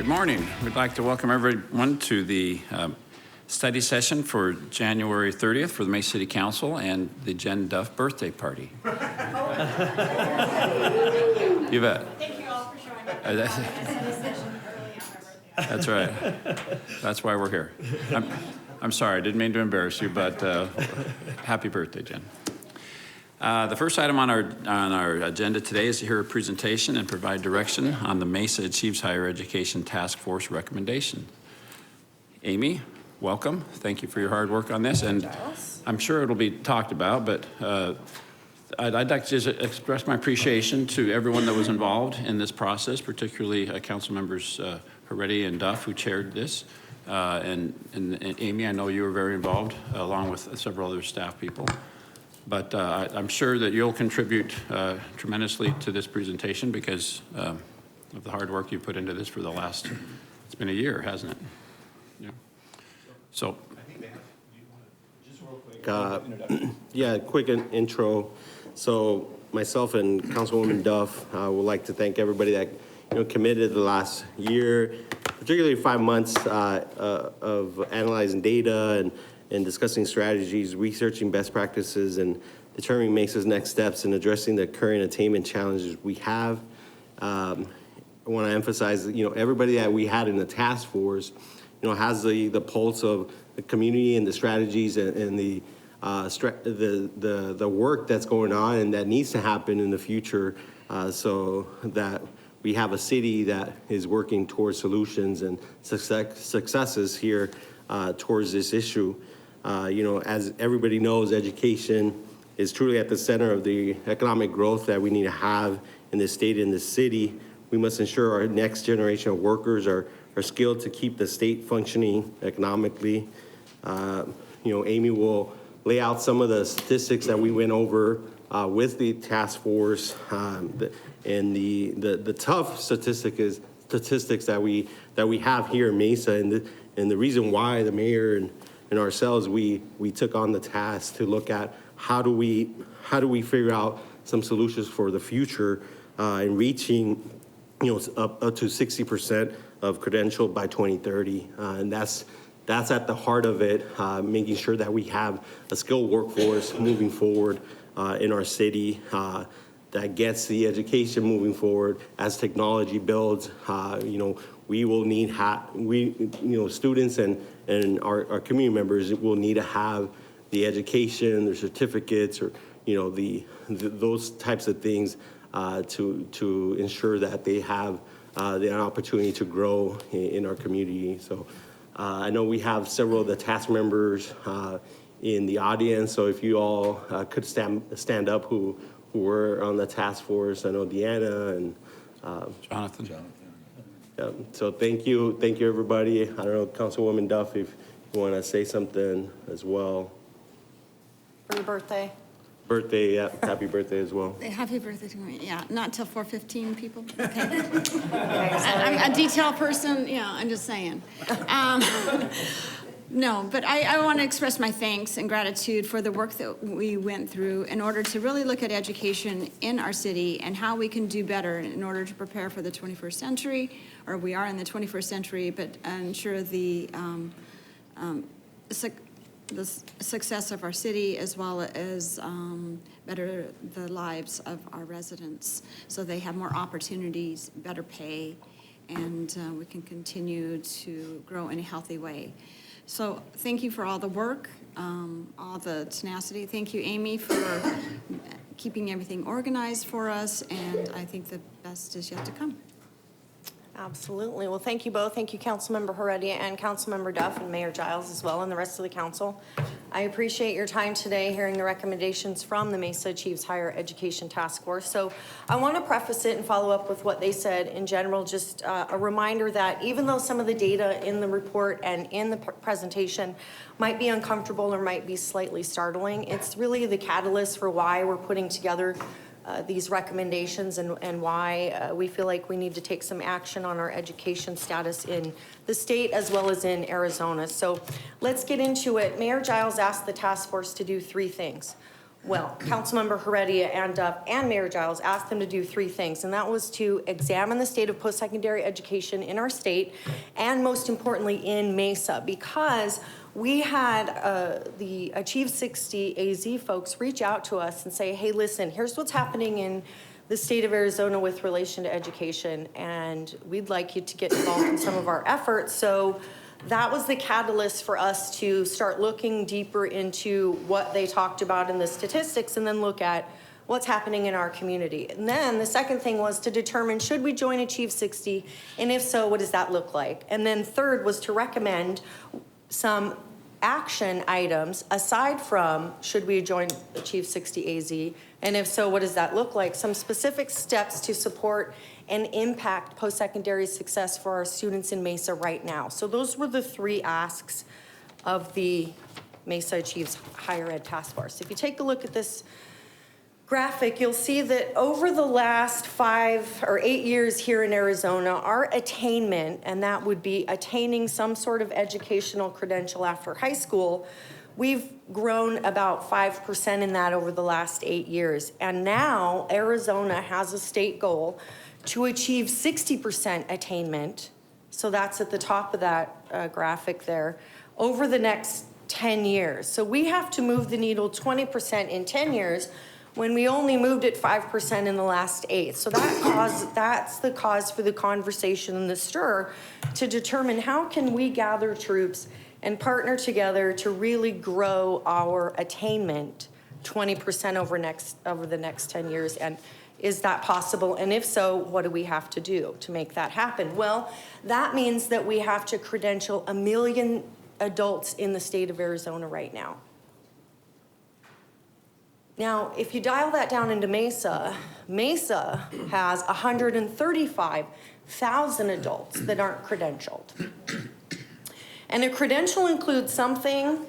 Good morning. We'd like to welcome everyone to the study session for January 30th for the Mesa City Council and the Jen Duff birthday party. You bet. Thank you all for showing up. That's right. That's why we're here. I'm sorry, I didn't mean to embarrass you, but happy birthday, Jen. The first item on our agenda today is to hear a presentation and provide direction on the Mesa Achieves Higher Education Task Force recommendation. Amy, welcome. Thank you for your hard work on this, and I'm sure it'll be talked about, but I'd like to just express my appreciation to everyone that was involved in this process, particularly council members Heredia and Duff, who chaired this. And Amy, I know you were very involved, along with several other staff people. But I'm sure that you'll contribute tremendously to this presentation because of the hard work you put into this for the last, it's been a year, hasn't it? Yeah. So. I think they have, do you want to, just real quick, yeah, quick intro. So myself and Councilwoman Duff would like to thank everybody that committed the last year, particularly 5 months of analyzing data and discussing strategies, researching best practices, and determining Mesa's next steps in addressing the current attainment challenges we have. I want to emphasize, everybody that we had in the task force, has the pulse of the community and the strategies and the work that's going on and that needs to happen in the future, so that we have a city that is working towards solutions and successes here towards this issue. As everybody knows, education is truly at the center of the economic growth that we need to have in this state and this city. We must ensure our next generation of workers are skilled to keep the state functioning economically. Amy will lay out some of the statistics that we went over with the task force, and the tough statistics that we have here in Mesa, and the reason why the mayor and ourselves, we took on the task to look at how do we figure out some solutions for the future in reaching up to 60% of credential by 2030, and that's at the heart of it, making sure that we have a skilled workforce moving forward in our city that gets the education moving forward as technology builds. We will need students and our community members will need to have the education, their certificates, or those types of things to ensure that they have the opportunity to grow in our community. So I know we have several of the task members in the audience. So if you all could stand up who were on the task force. I know Deanna and Jonathan. Yeah, so thank you everybody. I don't know, Councilwoman Duff, if you want to say something as well. For your birthday. Yeah, happy birthday as well. Happy birthday to me. Yeah, not till 4:15, people. Okay. I'm a detail person. Yeah, I'm just saying. No, but I want to express my thanks and gratitude for the work that we went through in order to really look at education in our city and how we can do better in order to prepare for the 21st century, or we are in the 21st century, but ensure the success of our city as well as better the lives of our residents so they have more opportunities, better pay, and we can continue to grow in a healthy way. So thank you for all the work, all the tenacity. Thank you, Amy, for keeping everything organized for us, and I think the best is yet to come. Absolutely. Well, thank you both. Thank you, Councilmember Heredia and Councilmember Duff and Mayor Giles as well, and the rest of the council. I appreciate your time today hearing the recommendations from the Mesa Achieves Higher Education Task Force. So I want to preface it and follow up with what they said in general, just a reminder that even though some of the data in the report and in the presentation might be uncomfortable or might be slightly startling, it's really the catalyst for why we're putting together these recommendations and why we feel like we need to take some action on our education status in the state as well as in Arizona. So let's get into it. Mayor Giles asked the task force to do 3 things. Well, Councilmember Heredia and Duff and Mayor Giles asked them to do three things, and that was to examine the state of post-secondary education in our state, and most importantly, in Mesa, because we had the Achieve 60 AZ folks reach out to us and say, hey, listen, here's what's happening in the state of Arizona with relation to education, and we'd like you to get involved in some of our efforts. So that was the catalyst for us to start looking deeper into what they talked about in the statistics and then look at what's happening in our community. And then the second thing was to determine, should we join Achieve 60? And if so, what does that look like? And then third was to recommend some action items aside from, should we join Achieve 60 AZ? And if so, what does that look like? Some specific steps to support and impact post-secondary success for our students in Mesa right now. So those were the three asks of the Mesa Achieves Higher Ed Task Force. If you take a look at this graphic, you'll see that over the last 5 or 8 years here in Arizona, our attainment, and that would be attaining some sort of educational credential after high school, we've grown about 5% in that over the last 8 years. And now Arizona has a state goal to achieve 60% attainment, so that's at the top of that graphic there, over the next 10 years. So we have to move the needle 20% in 10 years when we only moved it 5% in the last 8. So that's the cause for the conversation and the stir to determine how can we gather troops and partner together to really grow our attainment 20% over the next 10 years. And is that possible? And if so, what do we have to do to make that happen? Well, that means that we have to credential 1 million adults in the state of Arizona right now. Now, if you dial that down into Mesa, Mesa has 135,000 adults that aren't credentialed. And a credential includes something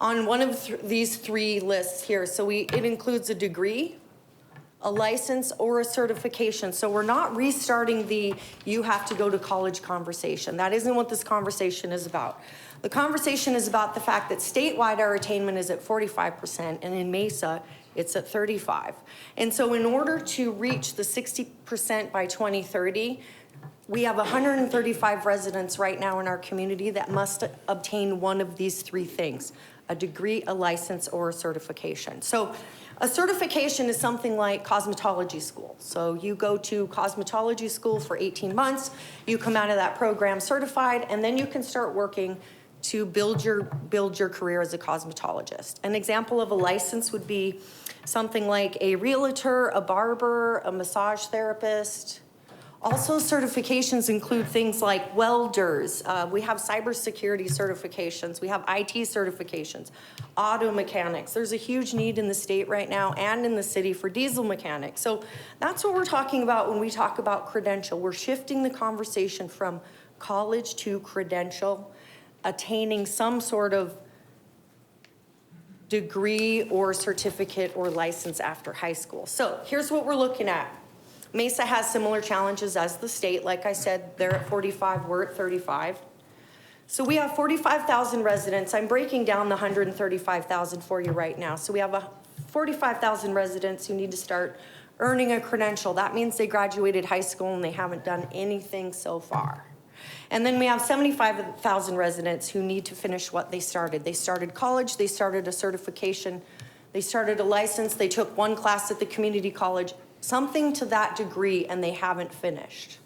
on one of these three lists here. So it includes a degree, a license, or a certification. So we're not restarting the you have to go to college conversation. That isn't what this conversation is about. The conversation is about the fact that statewide our attainment is at 45%, and in Mesa it's at 35%. And so in order to reach the 60% by 2030, we have 135 residents right now in our community that must obtain one of these three things: a degree, a license, or a certification. So a certification is something like cosmetology school. So you go to cosmetology school for 18 months, you come out of that program certified, and then you can start working to build your career as a cosmetologist. An example of a license would be something like a realtor, a barber, a massage therapist. Also, certifications include things like welders. We have cybersecurity certifications. We have IT certifications, auto mechanics. There's a huge need in the state right now and in the city for diesel mechanics. So that's what we're talking about when we talk about credential. We're shifting the conversation from college to credential, attaining some sort of degree or certificate or license after high school. So here's what we're looking at. Mesa has similar challenges as the state. Like I said, they're at 45, we're at 35. So we have 45,000 residents. I'm breaking down the 135,000 for you right now. So we have 45,000 residents who need to start earning a credential. That means they graduated high school and they haven't done anything so far. And then we have 75,000 residents who need to finish what they started. They started college, they started a certification, they started a license, they took one class at the community college, something to that degree, and they haven't finished.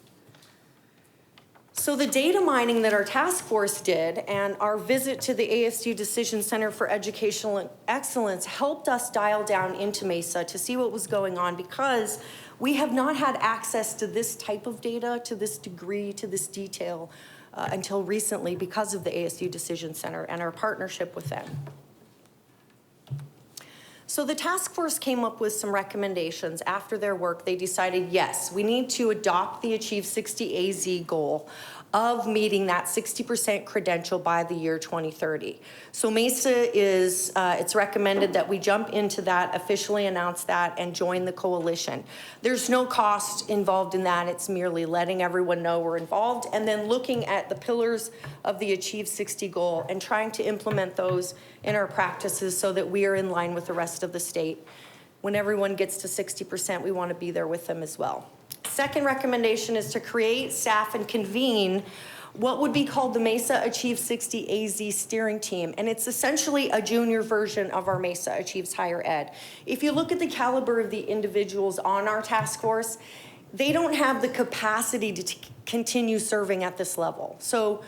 So the data mining that our task force did and our visit to the ASU Decision Center for Educational Excellence helped us dial down into Mesa to see what was going on, because we have not had access to this type of data, to this degree, to this detail until recently because of the ASU Decision Center and our partnership with them. So the task force came up with some recommendations. After their work, they decided, yes, we need to adopt the Achieve 60 AZ goal of meeting that 60% credential by the year 2030. So Mesa is, it's recommended that we jump into that, officially announce that, and join the coalition. There's no cost involved in that. It's merely letting everyone know we're involved and then looking at the pillars of the Achieve 60 goal and trying to implement those in our practices so that we are in line with the rest of the state. When everyone gets to 60%, we want to be there with them as well. Second recommendation is to create, staff, and convene what would be called the Mesa Achieve 60 AZ steering team. And it's essentially a junior version of our Mesa Achieves Higher Ed. If you look at the caliber of the individuals on our task force, they don't have the capacity to continue serving at this level. So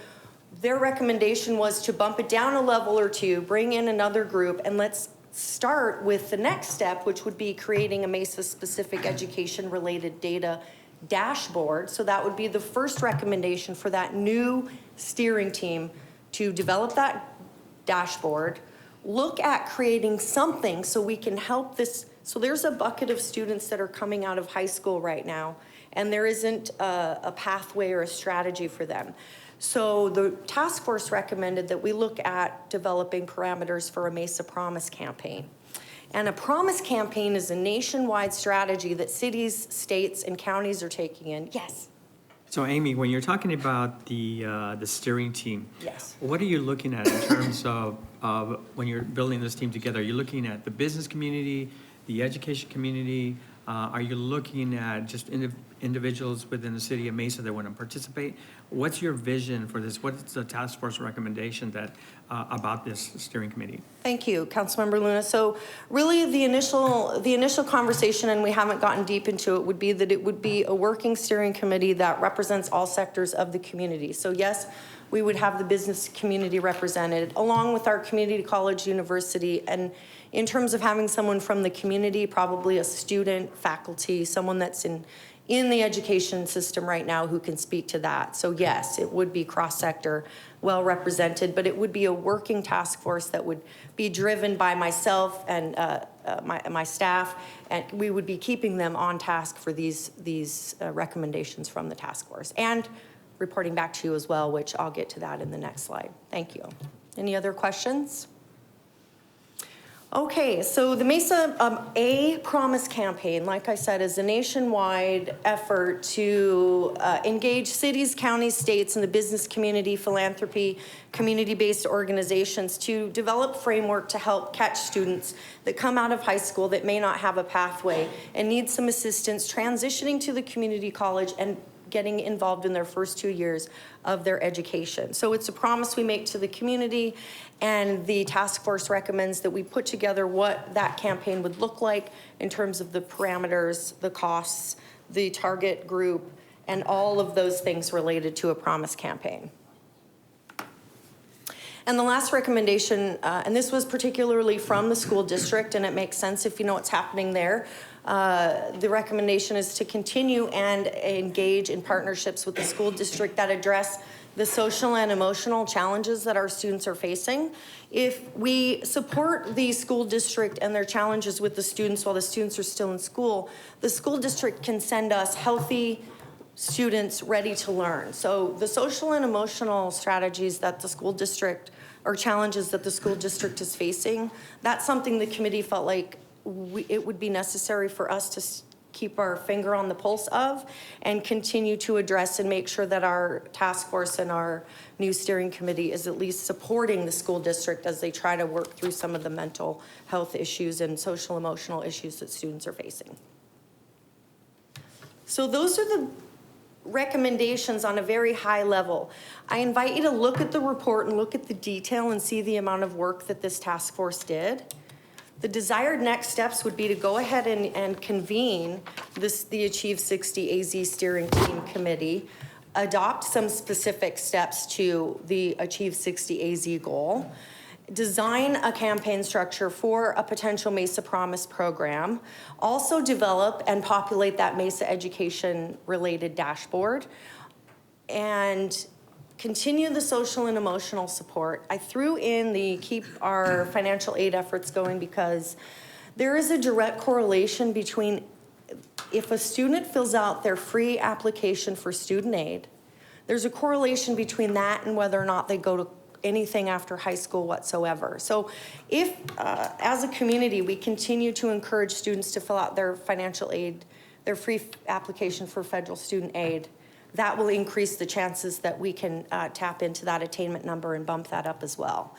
their recommendation was to bump it down a level or two, bring in another group, and let's start with the next step, which would be creating a Mesa-specific education-related data dashboard. So that would be the first recommendation for that new steering team to develop that dashboard, look at creating something so we can help this. So there's a bucket of students that are coming out of high school right now, and there isn't a pathway or a strategy for them. So the task force recommended that we look at developing parameters for a Mesa Promise campaign. And a promise campaign is a nationwide strategy that cities, states, and counties are taking in. Yes. So Amy, when you're talking about the steering team, Yes. what are you looking at in terms of when you're building this team together? Are you looking at the business community, the education community? Are you looking at just individuals within the city of Mesa that want to participate? What's your vision for this? What's the task force recommendation that about this steering committee? Thank you, Councilmember Luna. So really the initial conversation, and we haven't gotten deep into it, would be that it would be a working steering committee that represents all sectors of the community. So yes, we would have the business community represented along with our community college, university, and in terms of having someone from the community, probably a student, faculty, someone that's in the education system right now who can speak to that. So yes, it would be cross-sector, well represented, but it would be a working task force that would be driven by myself and my staff, and we would be keeping them on task for these recommendations from the task force and reporting back to you as well, which I'll get to that in the next slide. Thank you. Any other questions? Okay, so the Mesa A Promise campaign, like I said, is a nationwide effort to engage cities, counties, states, and the business community, philanthropy, community-based organizations to develop framework to help catch students that come out of high school that may not have a pathway and need some assistance transitioning to the community college and getting involved in their first 2 years of their education. So it's a promise we make to the community, and the task force recommends that we put together what that campaign would look like in terms of the parameters, the costs, the target group, and all of those things related to a promise campaign. And the last recommendation, and this was particularly from the school district, and it makes sense if you know what's happening there. The recommendation is to continue and engage in partnerships with the school district that address the social and emotional challenges that our students are facing. If we support the school district and their challenges with the students while the students are still in school, the school district can send us healthy students ready to learn. So the social and emotional strategies that the school district, or challenges that the school district is facing, that's something the committee felt like it would be necessary for us to keep our finger on the pulse of and continue to address and make sure that our task force and our new steering committee is at least supporting the school district as they try to work through some of the mental health issues and social emotional issues that students are facing. So those are the recommendations on a very high level. I invite you to look at the report and look at the detail and see the amount of work that this task force did. The desired next steps would be to go ahead and convene the Achieve 60 AZ Steering Team Committee, adopt some specific steps to the Achieve 60 AZ goal, design a campaign structure for a potential Mesa Promise program, also develop and populate that Mesa education-related dashboard, and continue the social and emotional support. I threw in the keep our financial aid efforts going because there is a direct correlation between if a student fills out their free application for student aid, there's a correlation between that and whether or not they go to anything after high school whatsoever. So if, as a community, we continue to encourage students to fill out their financial aid, their free application for federal student aid, that will increase the chances that we can tap into that attainment number and bump that up as well.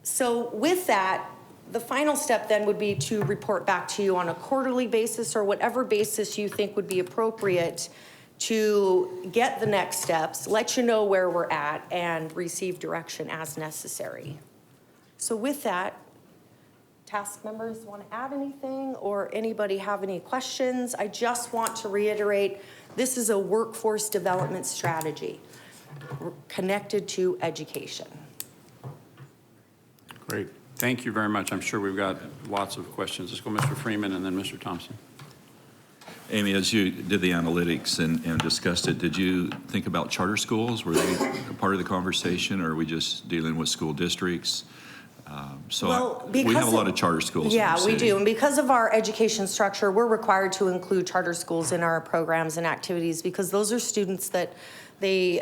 So with that, the final step then would be to report back to you on a quarterly basis or whatever basis you think would be appropriate to get the next steps, let you know where we're at, and receive direction as necessary. So with that, task members want to add anything or anybody have any questions? I just want to reiterate, this is a workforce development strategy connected to education. Great. Thank you very much. I'm sure we've got lots of questions. Let's go Mr. Freeman and then Mr. Thompson. Amy, as you did the analytics and discussed it, did you think about charter schools? Were they a part of the conversation, or are we just dealing with school districts? We have a lot of charter schools in the Yeah, we city. do. And because of our education structure, we're required to include charter schools in our programs and activities because those are students that they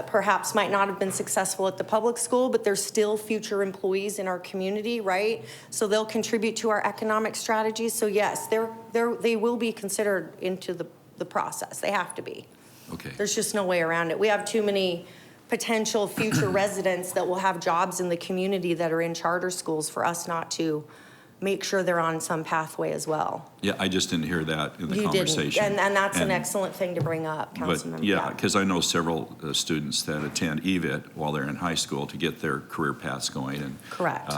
perhaps might not have been successful at the public school, but they're still future employees in our community, right? So they'll contribute to our economic strategy. So yes, they will be considered into the process. They have to be. Okay. There's just no way around it. We have too many potential future residents that will have jobs in the community that are in charter schools for us not to make sure they're on some pathway as well. Yeah, I just didn't hear that in the You conversation. didn't, and that's an excellent thing to bring up, Councilmember. But yeah, because I know several students that attend EVIT while they're in high school to get their career paths going. And Correct.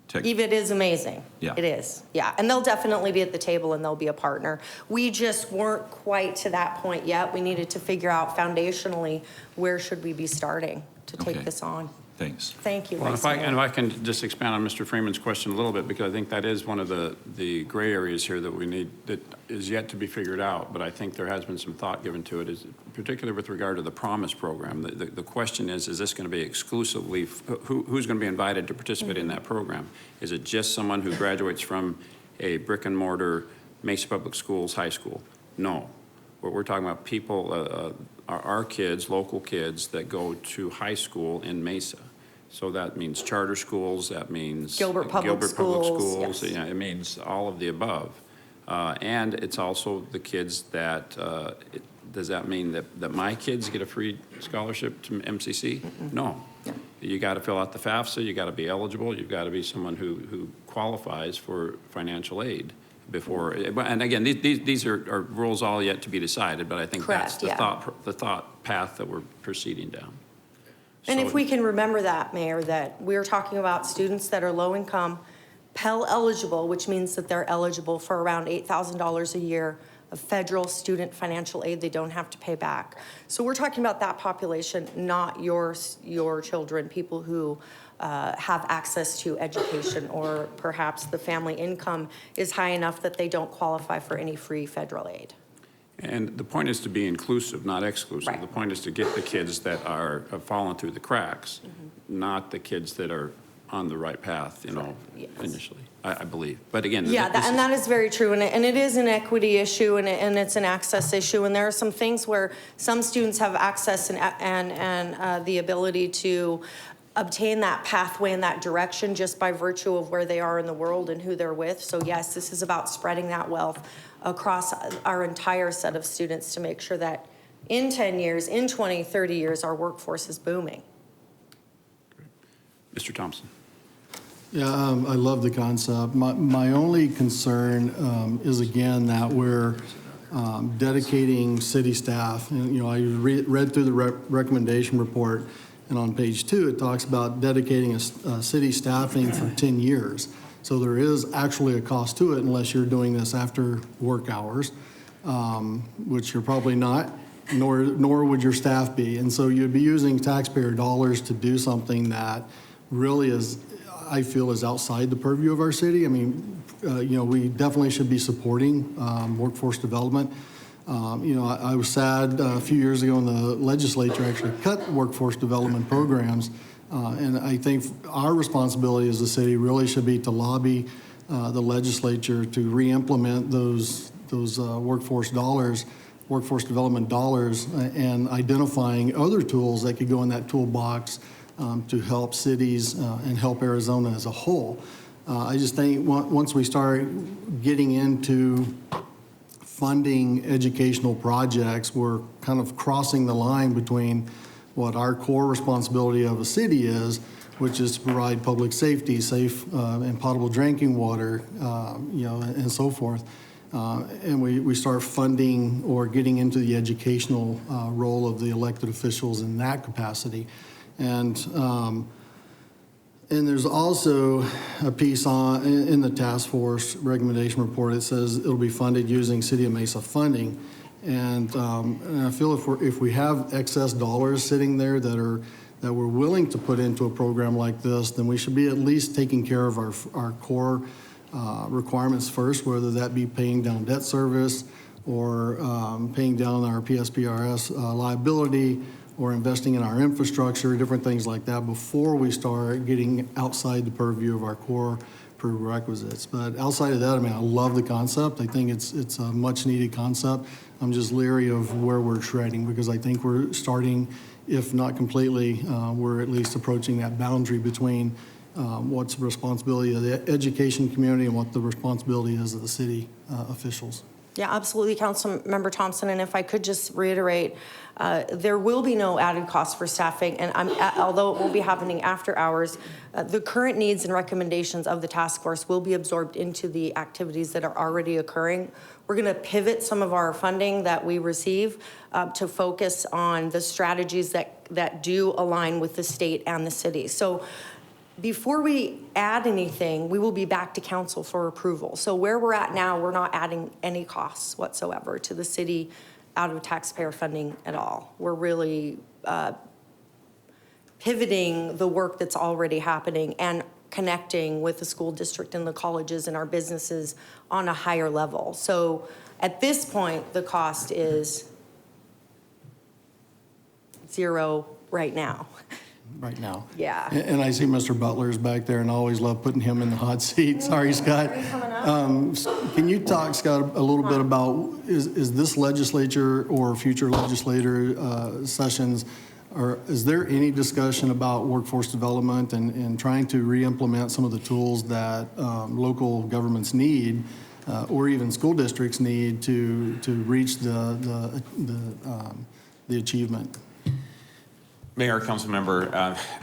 tech- EVIT is amazing. Yeah. It is, yeah. And they'll definitely be at the table and they'll be a partner. We just weren't quite to that point yet. We needed to figure out foundationally where should we be starting to take Okay. this on. Thanks. Thank you, Well, Vice if I Mayor. can just expand on Mr. Freeman's question a little bit, because I think that is one of the gray areas here that we need, that is yet to be figured out, but I think there has been some thought given to it, is particularly with regard to the Promise program. The question is this going to be exclusively, who's going to be invited to participate in that program? Is it just someone who graduates from a brick and mortar Mesa Public Schools high school? No. What we're talking about, people, our kids, local kids that go to high school in Mesa. So that means charter schools, that means Gilbert Public Schools, yes. Yeah, it means all of the above. And it's also the kids that, does that mean that my kids get a free scholarship to MCC? No. You got to fill out the FAFSA, you got to be eligible, you've got to be someone who qualifies for financial aid before, and again, these are rules all yet to be decided, but I think that's Correct, the thought path that we're proceeding down. And So- if we can remember that, Mayor, that we're talking about students that are low income, Pell eligible, which means that they're eligible for around $8,000 a year of federal student financial aid they don't have to pay back. So we're talking about that population, not your children, people who have access to education, or perhaps the family income is high enough that they don't qualify for any free federal aid. And the point is to be inclusive, not exclusive. Right. The point is to get the kids that have fallen through the cracks, not the kids that are on the right path, Yes. initially, I believe. But again, Yeah, this and is- that is very true, and it is an equity issue, and it's an access issue, and there are some things where some students have access and the ability to obtain that pathway in that direction just by virtue of where they are in the world and who they're with. So yes, this is about spreading that wealth across our entire set of students to make sure that in 10 years, in 20, 30 years, our workforce is booming. Mr. Thompson. Yeah, I love the concept. My only concern is, again, that we're dedicating city staff. And, I read through the recommendation report, and on page 2, it talks about dedicating a city staffing for 10 years. So there is actually a cost to it unless you're doing this after work hours, which you're probably not, nor would your staff be. And so you'd be using taxpayer dollars to do something that really is, I feel, is outside the purview of our city. I mean, we definitely should be supporting workforce development. I was sad a few years ago when the legislature actually cut workforce development programs. And I think our responsibility as a city really should be to lobby the legislature to re-implement those workforce dollars workforce development dollars and identifying other tools that could go in that toolbox to help cities and help Arizona as a whole. I just think once we start getting into funding educational projects, we're kind of crossing the line between what our core responsibility of a city is, which is to provide public safety, safe and potable drinking water, and so forth. And we start funding or getting into the educational role of the elected officials in that capacity. And there's also a piece in the task force recommendation report. It says it'll be funded using City of Mesa funding. And I feel if we have excess dollars sitting there that we're willing to put into a program like this, then we should be at least taking care of our core requirements first, whether that be paying down debt service or paying down our PSPRS liability, or investing in our infrastructure, different things like that, before we start getting outside the purview of our core prerequisites. But outside of that, I mean, I love the concept. I think it's a much-needed concept. I'm just leery of where we're treading, because I think we're starting, if not completely, we're at least approaching that boundary between what's the responsibility of the education community and what the responsibility is of the city officials. Yeah, absolutely, Councilmember Thompson. And if I could just reiterate, there will be no added cost for staffing, and although it will be happening after hours, the current needs and recommendations of the task force will be absorbed into the activities that are already occurring. We're going to pivot some of our funding that we receive to focus on the strategies that do align with the state and the city. So before we add anything, we will be back to council for approval. So where we're at now, we're not adding any costs whatsoever to the city out of taxpayer funding at all. We're really pivoting the work that's already happening and connecting with the school district and the colleges and our businesses on a higher level. So at this point, the cost is zero right now. Right now. Yeah. And I see Mr. Butler's back there, and I always love putting him in the hot seat. Sorry, Scott. Can you talk, Scott, a little bit about, is this legislature or future legislator sessions, or is there any discussion about workforce development and trying to re-implement some of the tools that local governments need, or even school districts need to reach the achievement? Mayor, council member,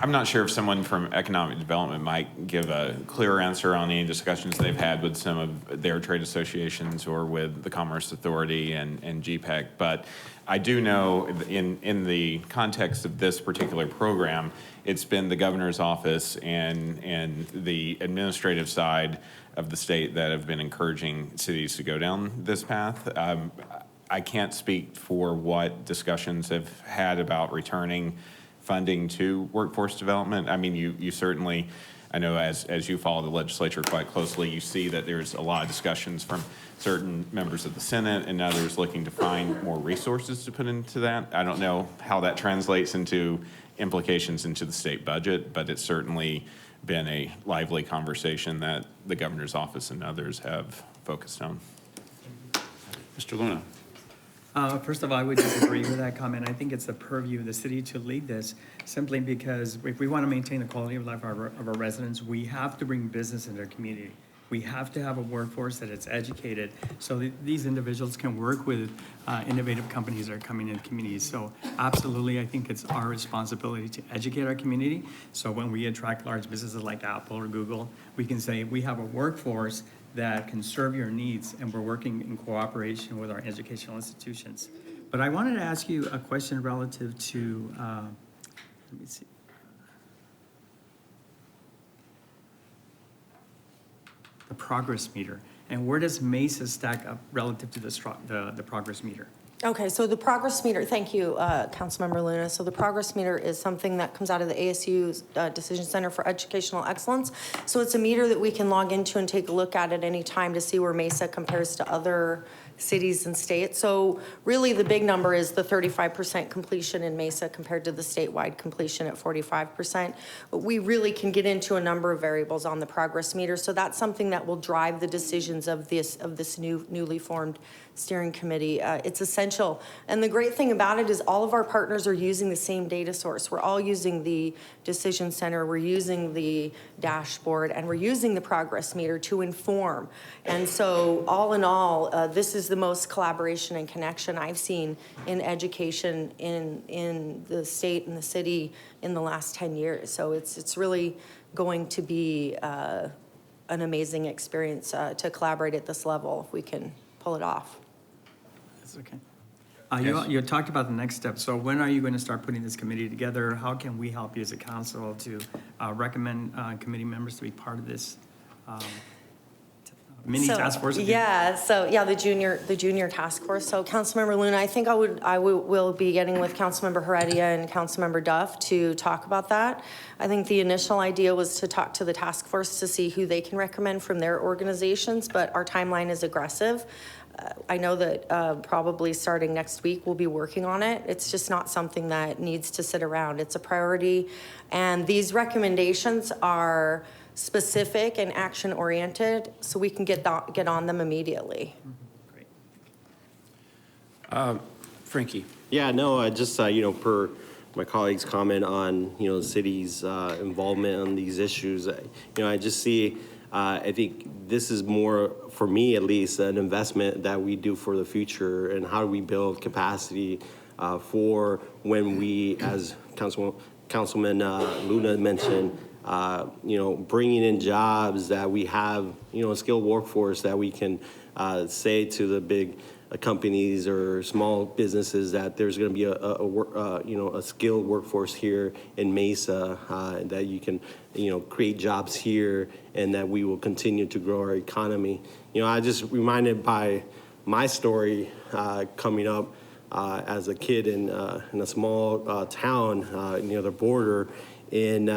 I'm not sure if someone from economic development might give a clear answer on any discussions they've had with some of their trade associations or with the Commerce Authority and GPEC, but I do know in the context of this particular program, it's been the governor's office and the administrative side of the state that have been encouraging cities to go down this path. I can't speak for what discussions have had about returning funding to workforce development. I mean, you certainly, I know as you follow the legislature quite closely, you see that there's a lot of discussions from certain members of the Senate and others looking to find more resources to put into that. I don't know how that translates into implications into the state budget, but it's certainly been a lively conversation that the governor's office and others have focused on. Mr. Luna. First of all, I would disagree with that comment. I think it's the purview of the city to lead this, simply because if we want to maintain the quality of life of our residents, we have to bring business into our community. We have to have a workforce that is educated so that these individuals can work with innovative companies that are coming into communities. So absolutely, I think it's our responsibility to educate our community. So when we attract large businesses like Apple or Google, we can say we have a workforce that can serve your needs, and we're working in cooperation with our educational institutions. But I wanted to ask you a question relative to, let me see. The progress meter, and where does Mesa stack up relative to the progress meter? Okay, so the progress meter, thank you, Councilmember Luna. So the progress meter is something that comes out of the ASU's Decision Center for Educational Excellence. So it's a meter that we can log into and take a look at any time to see where Mesa compares to other cities and states. So really the big number is the 35% completion in Mesa compared to the statewide completion at 45%. But we really can get into a number of variables on the progress meter. So that's something that will drive the decisions of this newly formed steering committee. It's essential. And the great thing about it is all of our partners are using the same data source. We're all using the decision center, we're using the dashboard, and we're using the progress meter to inform. And so all in all, this is the most collaboration and connection I've seen in education in the state and the city in the last 10 years. So it's really going to be an amazing experience to collaborate at this level if we can pull it off. That's okay. You talked about the next step. So when are you going to start putting this committee together? How can we help you as a council to recommend committee members to be part of this mini task force? The junior task force. So Councilmember Luna, I think I will be getting with Councilmember Heredia and Councilmember Duff to talk about that. I think the initial idea was to talk to the task force to see who they can recommend from their organizations, but our timeline is aggressive. I know that probably starting next week we'll be working on it. It's just not something that needs to sit around. It's a priority, and these recommendations are specific and action-oriented, so we can get on them immediately. Great. Frankie? Yeah, no, I just, per my colleague's comment on, the city's involvement on these issues, I just see, I think this is more, for me at least, an investment that we do for the future, and how do we build capacity for when we, as Councilman Luna mentioned, bringing in jobs that we have, a skilled workforce that we can say to the big companies or small businesses that there's going to be a skilled workforce here in Mesa, that you can, create jobs here, and that we will continue to grow our economy. I just reminded by my story coming up as a kid in a small town near the border, in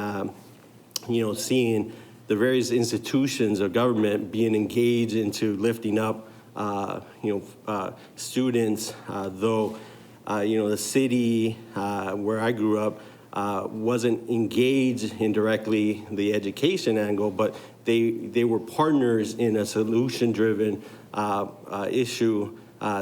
seeing the various institutions of government being engaged into lifting up, students, though, the city where I grew up wasn't engaged in directly the education angle, but they were partners in a solution-driven issue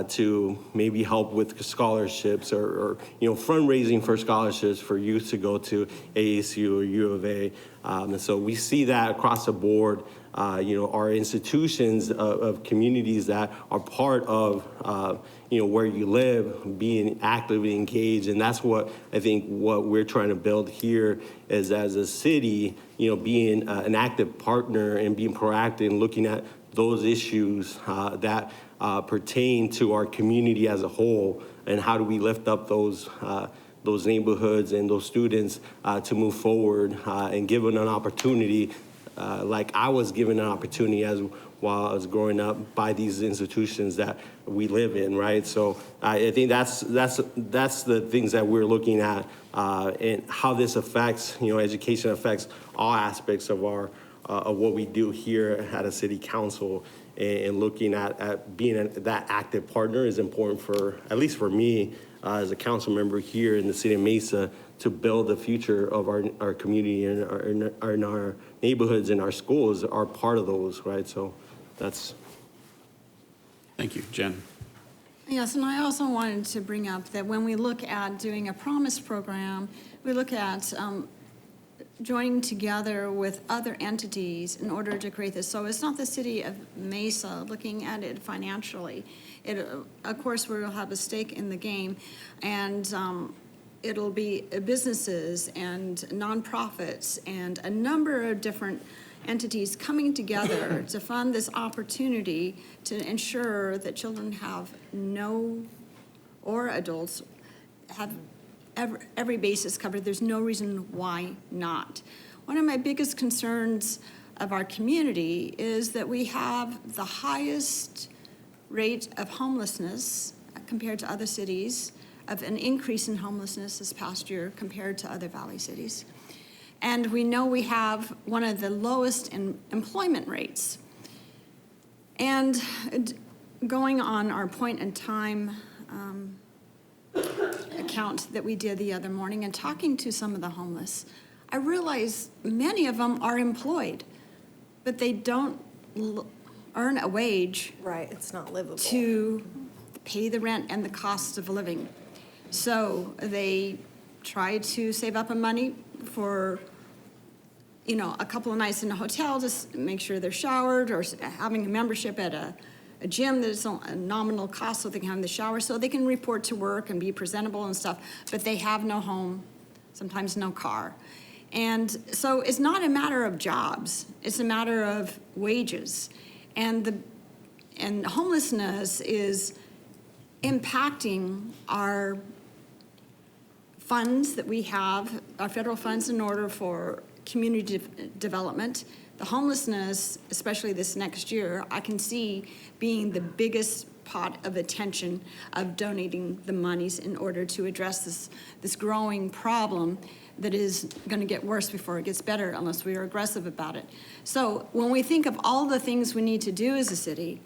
to maybe help with scholarships or fundraising for scholarships for youth to go to ASU or U of A. And so we see that across the board. Our institutions of communities that are part of, where you live, being actively engaged. And that's what I think what we're trying to build here is, as a city, being an active partner and being proactive and looking at those issues that pertain to our community as a whole, and how do we lift up those neighborhoods and those students to move forward, and give them an opportunity, like I was given an opportunity while I was growing up by these institutions that we live in, right? So I think that's the things that we're looking at, and how this affects, education affects all aspects of of what we do here at a city council, and looking at being that active partner is important for, at least for me, as a council member here in the city of Mesa, to build the future of our community, and our neighborhoods and our schools are part of those, right? So that's. Thank you. Jen? Yes, and I also wanted to bring up that when we look at doing a promise program, we look at joining together with other entities in order to create this. So it's not the city of Mesa looking at it financially. Of course, we'll have a stake in the game, and it'll be businesses and nonprofits and a number of different entities coming together to fund this opportunity to ensure that children or adults have every basis covered. There's no reason why not. One of my biggest concerns of our community is that we have the highest rate of homelessness compared to other cities, of an increase in homelessness this past year compared to other valley cities. And we know we have one of the lowest employment rates. And going on our point in time account that we did the other morning and talking to some of the homeless, I realized many of them are employed, but they don't earn a wage Right, it's not livable. to pay the rent and the cost of living. So they try to save up money for, you know, a couple of nights in a hotel, just make sure they're showered, or having a membership at a gym that's a nominal cost so they can have the shower, so they can report to work and be presentable and stuff, but they have no home, sometimes no car. And so it's not a matter of jobs, it's a matter of wages. And homelessness is impacting our funds that we have, our federal funds in order for community development. The homelessness, especially this next year, I can see being the biggest pot of attention of donating the monies in order to address this growing problem that is going to get worse before it gets better unless we are aggressive about it. So when we think of all the things we need to do as a city,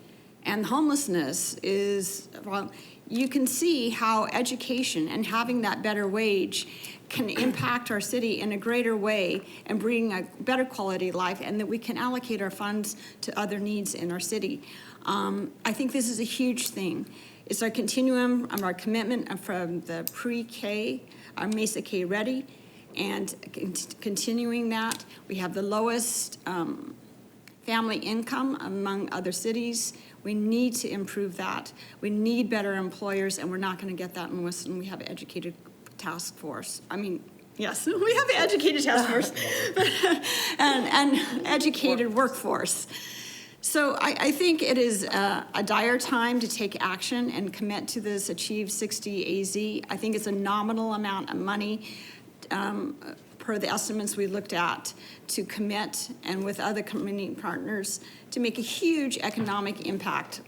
and homelessness is, well, you can see how education and having that better wage can impact our city in a greater way and bring a better quality of life, and that we can allocate our funds to other needs in our city. I think this is a huge thing. It's our continuum of our commitment from the pre-K, our Mesa K Ready, and continuing that. We have the lowest family income among other cities. We need to improve that. We need better employers, and we're not going to get that unless we have an educated task force. I mean, yes, we have an educated task force and educated workforce. So I think it is a dire time to take action and commit to this Achieve 60 AZ. I think it's a nominal amount of money per the estimates we looked at to commit, and with other community partners, to make a huge economic impact,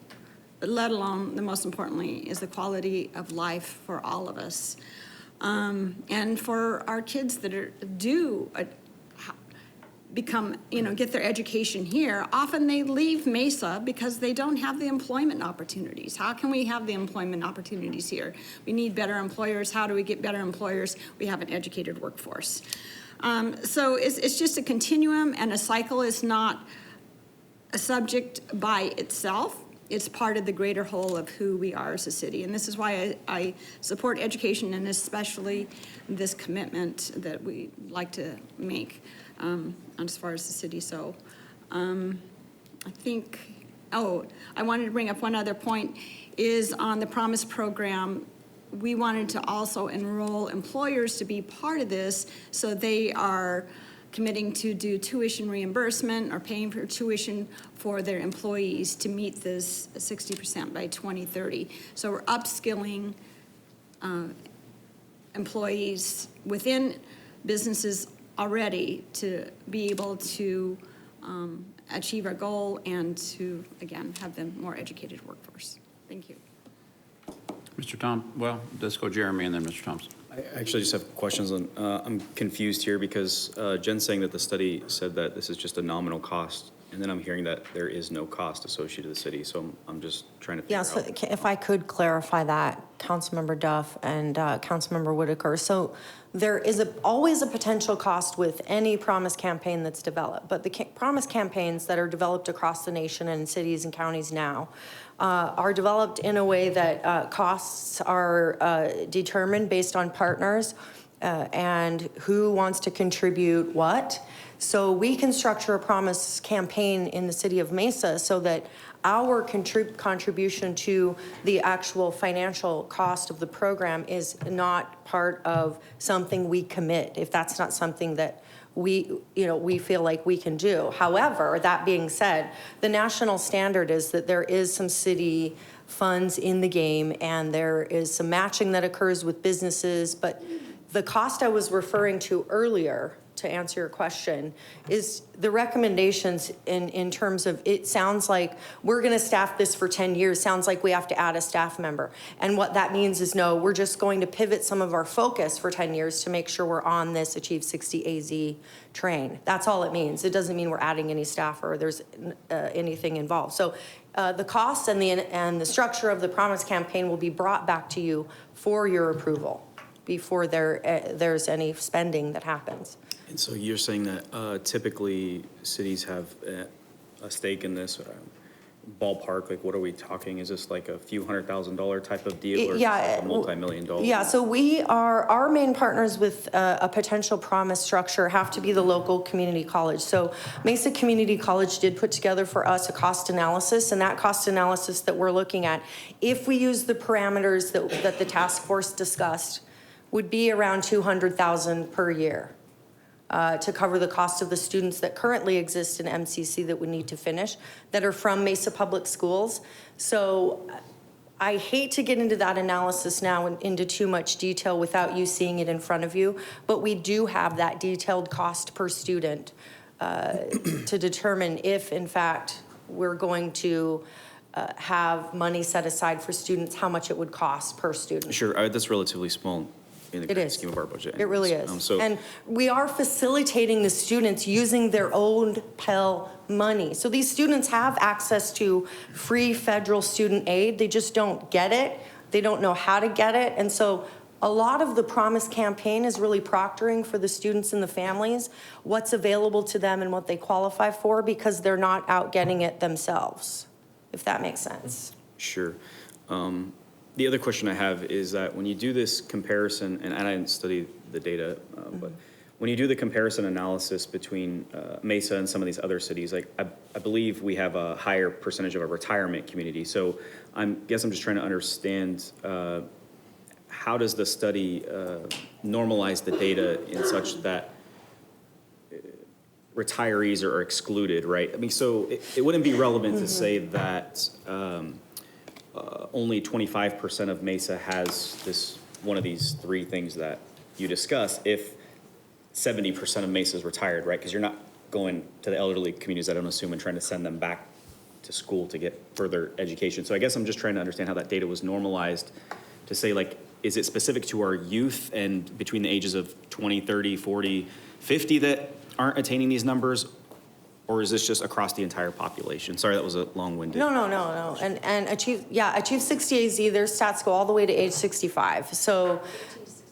let alone, the most importantly, is the quality of life for all of us. And for our kids that do become, get their education here, often they leave Mesa because they don't have the employment opportunities. How can we have the employment opportunities here? We need better employers. How do we get better employers? We have an educated workforce. So it's just a continuum, and a cycle is not a subject by itself. It's part of the greater whole of who we are as a city. And this is why I support education, and especially this commitment that we like to make as far as the city. So I think, I wanted to bring up one other point, is on the Promise program. We wanted to also enroll employers to be part of this, so they are committing to do tuition reimbursement or paying for tuition for their employees to meet this 60% by 2030. So we're upskilling employees within businesses already to be able to achieve our goal and to, again, have them more educated workforce. Thank you. Mr. Tom, well, let's go Jeremy and then Mr. Thompson. I actually just have questions on, I'm confused here because Jen's saying that the study said that this is just a nominal cost, and then I'm hearing that there is no cost associated with the city, so I'm just trying to figure Yeah, out. so if I could clarify that, Councilmember Duff and Councilmember Whitaker. So there is always a potential cost with any Promise campaign that's developed, but the Promise campaigns that are developed across the nation and in cities and counties now are developed in a way that costs are determined based on partners and who wants to contribute what. So we can structure a Promise campaign in the city of Mesa so that our contribution to the actual financial cost of the program is not part of something we commit, if that's not something that we feel like we can do. However, that being said, the national standard is that there is some city funds in the game, and there is some matching that occurs with businesses, but the cost I was referring to earlier, to answer your question, is the recommendations in terms of, it sounds like we're gonna staff this for 10 years, sounds like we have to add a staff member. And what that means is, no, we're just going to pivot some of our focus for 10 years to make sure we're on this Achieve 60 AZ train. That's all it means. It doesn't mean we're adding any staff or there's anything involved. So the costs and the structure of the Promise campaign will be brought back to you for your approval before there's any spending that happens. And so you're saying that typically cities have a stake in this. ballpark, like what are we talking? Is this like a few $100,000 type of deal or is Yeah, this like a multi-million-dollar? Yeah, so our main partners with a potential promise structure have to be the local community college. So Mesa Community College did put together for us a cost analysis, and that cost analysis that we're looking at, if we use the parameters that the task force discussed, would be around $200,000 per year to cover the cost of the students that currently exist in MCC that we need to finish, that are from Mesa Public Schools. So I hate to get into that analysis now into too much detail without you seeing it in front of you, but we do have that detailed cost per student to determine if, in fact, we're going to have money set aside for students, how much it would cost per student. Sure, that's relatively small in the It grand is. scheme of our budget. It really anyways. is. So, And we are facilitating the students using their own Pell money. So these students have access to free federal student aid. They just don't get it. They don't know how to get it. And so a lot of the Promise campaign is really proctoring for the students and the families what's available to them and what they qualify for, because they're not out getting it themselves, if that makes sense. sure. The other question I have is that when you do this comparison, and I didn't study the data, but when you do the comparison analysis between Mesa and some of these other cities, like I believe we have a higher percentage of a retirement community. So I'm just trying to understand how does the study normalize the data in such that retirees are excluded, right? I mean, so it wouldn't be relevant to say that only 25% of Mesa has this, one of these three things that you discuss if 70% of Mesa is retired, right? Because you're not going to the elderly communities, I don't assume, and trying to send them back to school to get further education. So I guess I'm just trying to understand how that data was normalized to say, like, is it specific to our youth and between the ages of 20, 30, 40, 50 that aren't attaining these numbers? Or is this just across the entire population? Sorry, that was a long-winded. No. And Achieve 60 AZ, their stats go all the way to age 65. So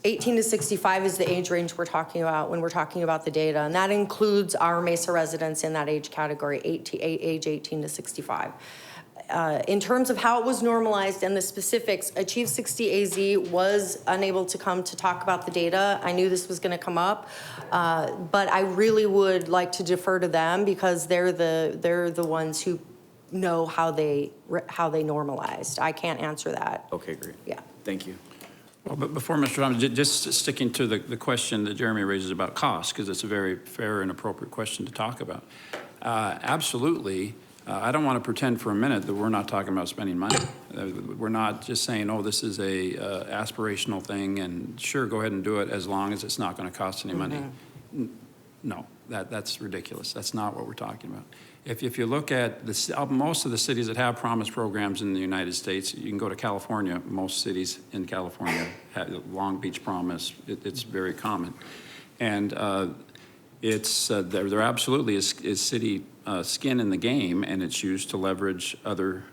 18 to 65 is the age range we're talking about when we're talking about the data. And that includes our Mesa residents in that age category, age 18 to 65. In terms of how it was normalized and the specifics, Achieve 60 AZ was unable to come to talk about the data. I knew this was going to come up, but I really would like to defer to them because they're the ones who know how they normalized. I can't answer that. Okay, great. Yeah. Thank you. Well, but before Mr. Thomas, just sticking to the question that Jeremy raises about cost, because it's a very fair and appropriate question to talk about. Absolutely. I don't want to pretend for a minute that we're not talking about spending money. We're not just saying, oh, this is a aspirational thing, and sure, go ahead and do it as long as it's not going to cost any money. No, that's ridiculous. That's not what we're talking about. If you look at most of the cities that have Promise programs in the United States, you can go to California. Most cities in California have Long Beach Promise. It's very common, and there absolutely is city skin in the game, and it's used to leverage other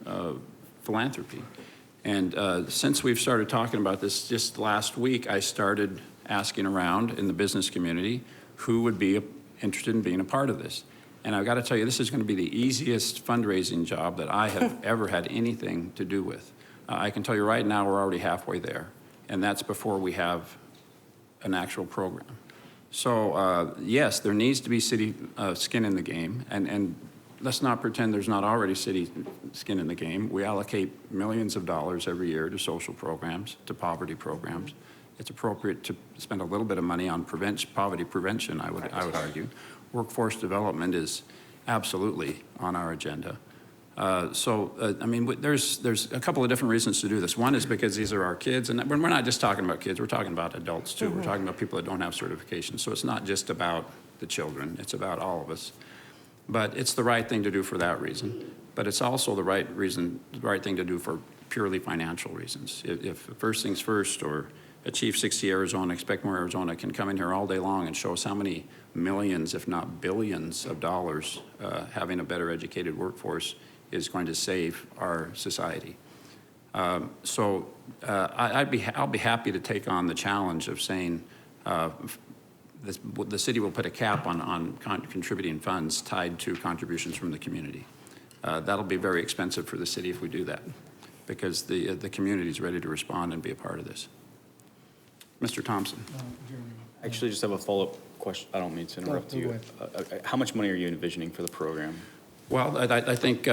philanthropy. And since we've started talking about this just last week, I started asking around in the business community who would be interested in being a part of this. And I've got to tell you, this is going to be the easiest fundraising job that I have ever had anything to do with. I can tell you right now, we're already halfway there, and that's before we have an actual program. So yes, there needs to be city skin in the game, and let's not pretend there's not already city skin in the game. We allocate millions of dollars every year to social programs, to poverty programs. It's appropriate to spend a little bit of money on poverty prevention, I would argue. Workforce development is absolutely on our agenda. I mean, there's a couple of different reasons to do this. One is because these are our kids, and we're not just talking about kids, we're talking about adults too. We're talking about people that don't have certifications. So it's not just about the children, it's about all of us. But it's the right thing to do for that reason. But it's also the right thing to do for purely financial reasons. If First Things First or Achieve 60 Arizona, Expect More Arizona can come in here all day long and show us how many millions, if not billions of dollars having a better educated workforce is going to save our society. I'll be happy to take on the challenge of saying the city will put a cap on contributing funds tied to contributions from the community. That'll be very expensive for the city if we do that, because the community is ready to respond and be a part of this. Mr. Thompson? I actually just have a follow-up question. I don't mean to interrupt you. How much money are you envisioning for the program? Well, I think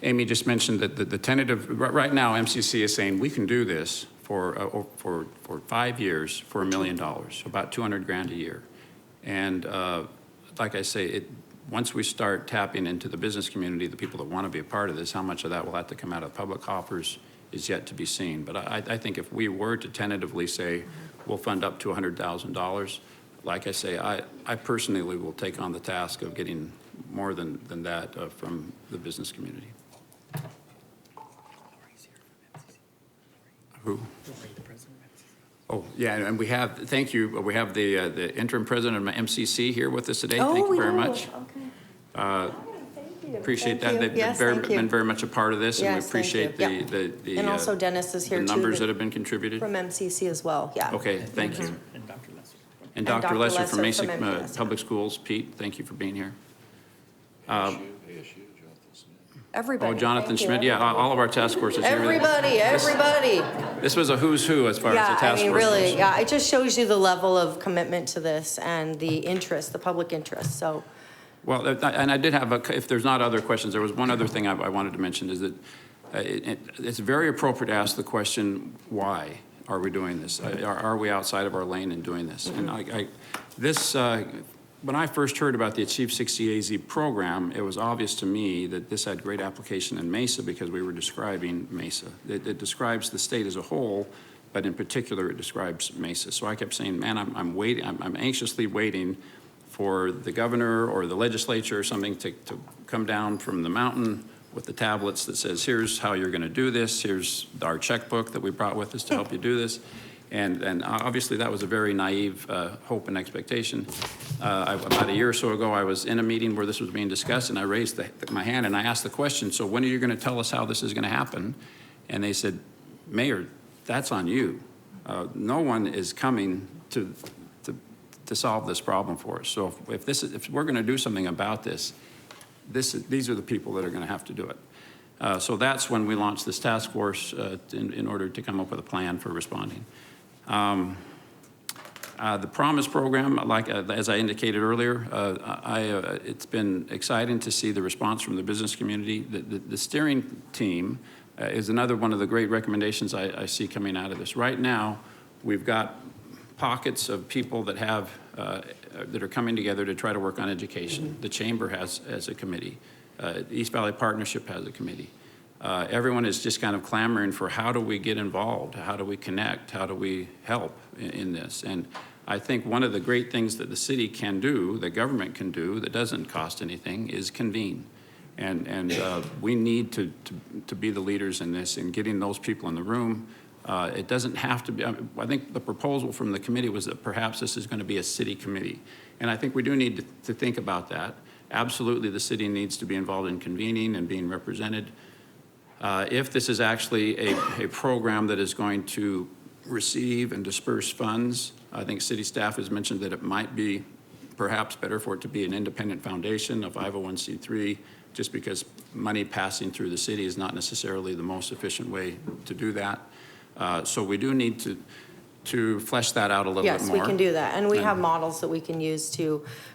Amy just mentioned that the tentative, right now, MCC is saying we can do this for 5 years for $1 million, about 200 grand a year. And like I say, once we start tapping into the business community, the people that want to be a part of this, how much of that will have to come out of public coffers is yet to be seen. But I think if we were to tentatively say we'll fund up to $100,000, like I say, I personally will take on the task of getting more than that from the business community. Who? Oh, yeah, and we have, thank you, we have the interim president of MCC here with us today. Oh, Thank you we very do. much. Okay. Appreciate Thank that. you. They've Yes, been thank you. very much a part of this, and we Yes, thank you. appreciate Yep. the And also Dennis is here the too. numbers that have been contributed. From MCC as well, yeah. Okay, thank you. And Dr. Lesser. And Dr. Dr. Lesser from Lesser Mesa from MPS. Public Schools. Pete, thank you for being here. Everybody. Oh, Jonathan thank you, Schmidt, yeah, everybody. all of our task forces here. Everybody. This was a who's who as far as the Yeah, I task mean, force really, goes. yeah, it just shows you the level of commitment to this and the interest, the public interest, so. Well, and I did have, if there's not other questions, there was one other thing I wanted to mention is that it's very appropriate to ask the question, why are we doing this? Are we outside of our lane in doing this? And when I first heard about the Achieve 60 AZ program, it was obvious to me that this had great application in Mesa because we were describing Mesa. It describes the state as a whole, but in particular, it describes Mesa. So I kept saying, man, I'm waiting, I'm anxiously waiting for the governor or the legislature or something to come down from the mountain with the tablets that says, here's how you're going to do this. Here's our checkbook that we brought with us to help you do this. And obviously, that was a very naive hope and expectation. About a year or so ago, I was in a meeting where this was being discussed, and I raised my hand and I asked the question, so when are you going to tell us how this is going to happen? And they said, Mayor, that's on you. No one is coming to solve this problem for us. So if we're going to do something about this, these are the people that are going to have to do it. So that's when we launched this task force in order to come up with a plan for responding. The Promise program, as I indicated earlier, it's been exciting to see the response from the business community. The steering team is another one of the great recommendations I see coming out of this. Right now, we've got pockets of people that are coming together to try to work on education. The Chamber has a committee. East Valley Partnership has a committee. Everyone is just kind of clamoring for how do we get involved? How do we connect? How do we help in this? And I think one of the great things that the city can do, the government can do, that doesn't cost anything, is convene. And we need to be the leaders in this and getting those people in the room. It doesn't have to be, I think the proposal from the committee was that perhaps this is going to be a city committee. And I think we do need to think about that. Absolutely, the city needs to be involved in convening and being represented. If this is actually a program that is going to receive and disperse funds, I think city staff has mentioned that it might be perhaps better for it to be an independent foundation, a 501c3, just because money passing through the city is not necessarily the most efficient way to do that. So we do need to flesh that out a little bit more. Yes, we can do that. And we have models that we can use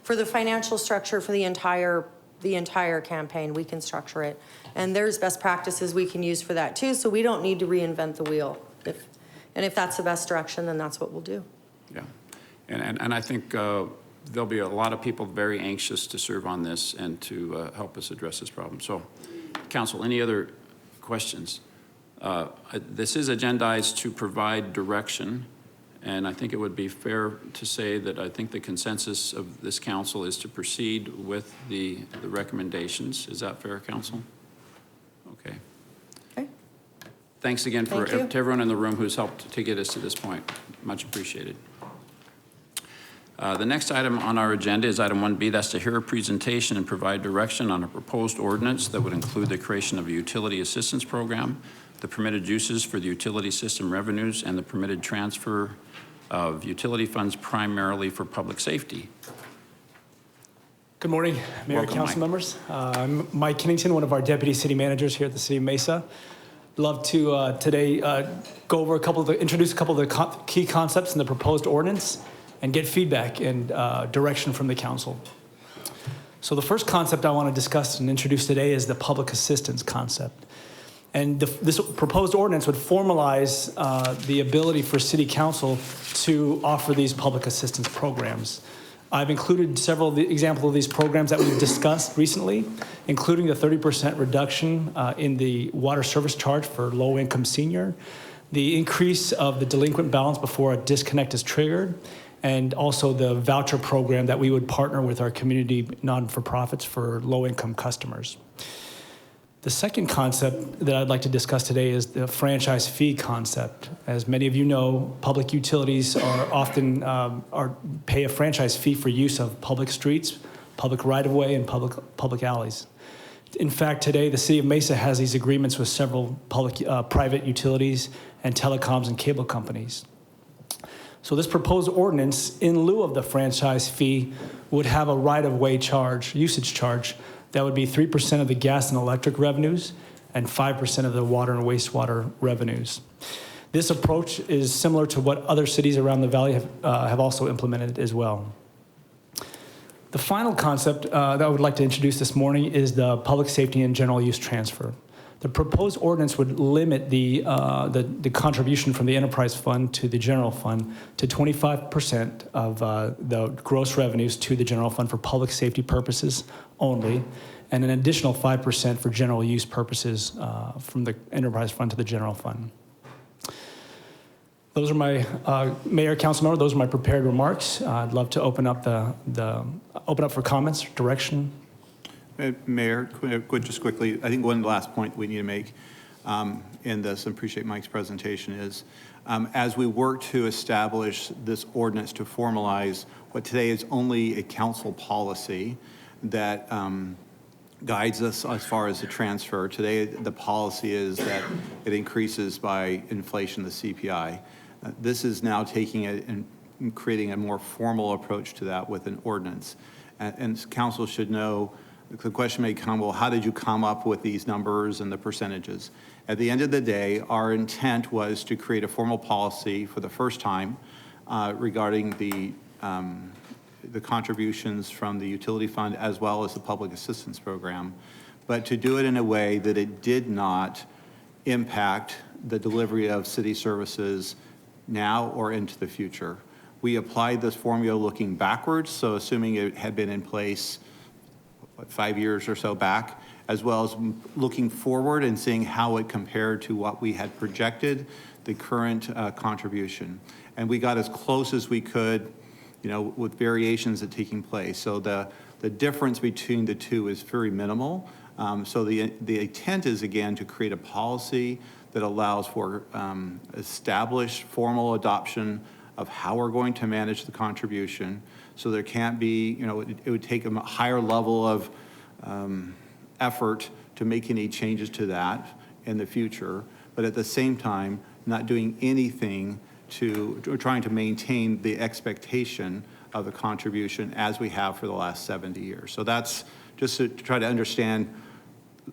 for the financial structure for the entire campaign, we can structure it. And there's best practices we can use for that too, so we don't need to reinvent the wheel. If that's the best direction, then that's what we'll do. Yeah, and I think there'll be a lot of people very anxious to serve on this and to help us address this problem. So, Council, any other questions? This is agendized to provide direction, and I think it would be fair to say that I think the consensus of this council is to proceed with the recommendations. Is that fair, Council? Okay. Okay. Thanks again Thank you. to everyone in the room who's helped to get us to this point. Much appreciated. The next item on our agenda is item 1B. That's to hear a presentation and provide direction on a proposed ordinance that would include the creation of a utility assistance program, the permitted uses for the utility system revenues, and the permitted transfer of utility funds primarily for public safety. Good morning, Mayor, Welcome, council Mike. members. I'm Mike Kennington, one of our deputy city managers here at the City of Mesa. Love to today go over introduce a couple of the key concepts in the proposed ordinance and get feedback and direction from the council. So the first concept I want to discuss and introduce today is the public assistance concept. And this proposed ordinance would formalize the ability for city council to offer these public assistance programs. I've included several of the examples of these programs that we've discussed recently, including the 30% reduction in the water service charge for low-income senior, the increase of the delinquent balance before a disconnect is triggered, and also the voucher program that we would partner with our community non-for-profits for low-income customers. The second concept that I'd like to discuss today is the franchise fee concept. As many of you know, public utilities are often pay a franchise fee for use of public streets, public right-of-way, and public alleys. In fact, today the City of Mesa has these agreements with several private utilities and telecoms and cable companies. So this proposed ordinance, in lieu of the franchise fee, would have a right-of-way charge, usage charge, that would be 3% of the gas and electric revenues and 5% of the water and wastewater revenues. This approach is similar to what other cities around the valley have also implemented as well. The final concept that I would like to introduce this morning is the public safety and general use transfer. The proposed ordinance would limit the contribution from the enterprise fund to the general fund to 25% of the gross revenues to the general fund for public safety purposes only, and an additional 5% for general use purposes from the enterprise fund to the general fund. Those are my Mayor, council member. Those are my prepared remarks. I'd love to open up open up for comments, direction. Mayor, just quickly, I think one last point we need to make in this, and appreciate Mike's presentation, is as we work to establish this ordinance to formalize what today is only a council policy that guides us as far as the transfer. Today, the policy is that it increases by inflation, the CPI. This is now taking it and creating a more formal approach to that with an ordinance. And council should know, the question may come, well, how did you come up with these numbers and the percentages? At the end of the day, our intent was to create a formal policy for the first time regarding the contributions from the utility fund as well as the public assistance program, but to do it in a way that it did not impact the delivery of city services now or into the future. We applied this formula looking backwards, so assuming it had been in place 5 years or so back, as well as looking forward and seeing how it compared to what we had projected, the current contribution. And we got as close as we could, you know, with variations that taking place. So the difference between the two is very minimal. So the intent is, again, to create a policy that allows for established formal adoption of how we're going to manage the contribution. So there can't be, you know, it would take a higher level of effort to make any changes to that in the future, but at the same time, not doing anything to trying to maintain the expectation of the contribution as we have for the last 70 years. So that's just to try to understand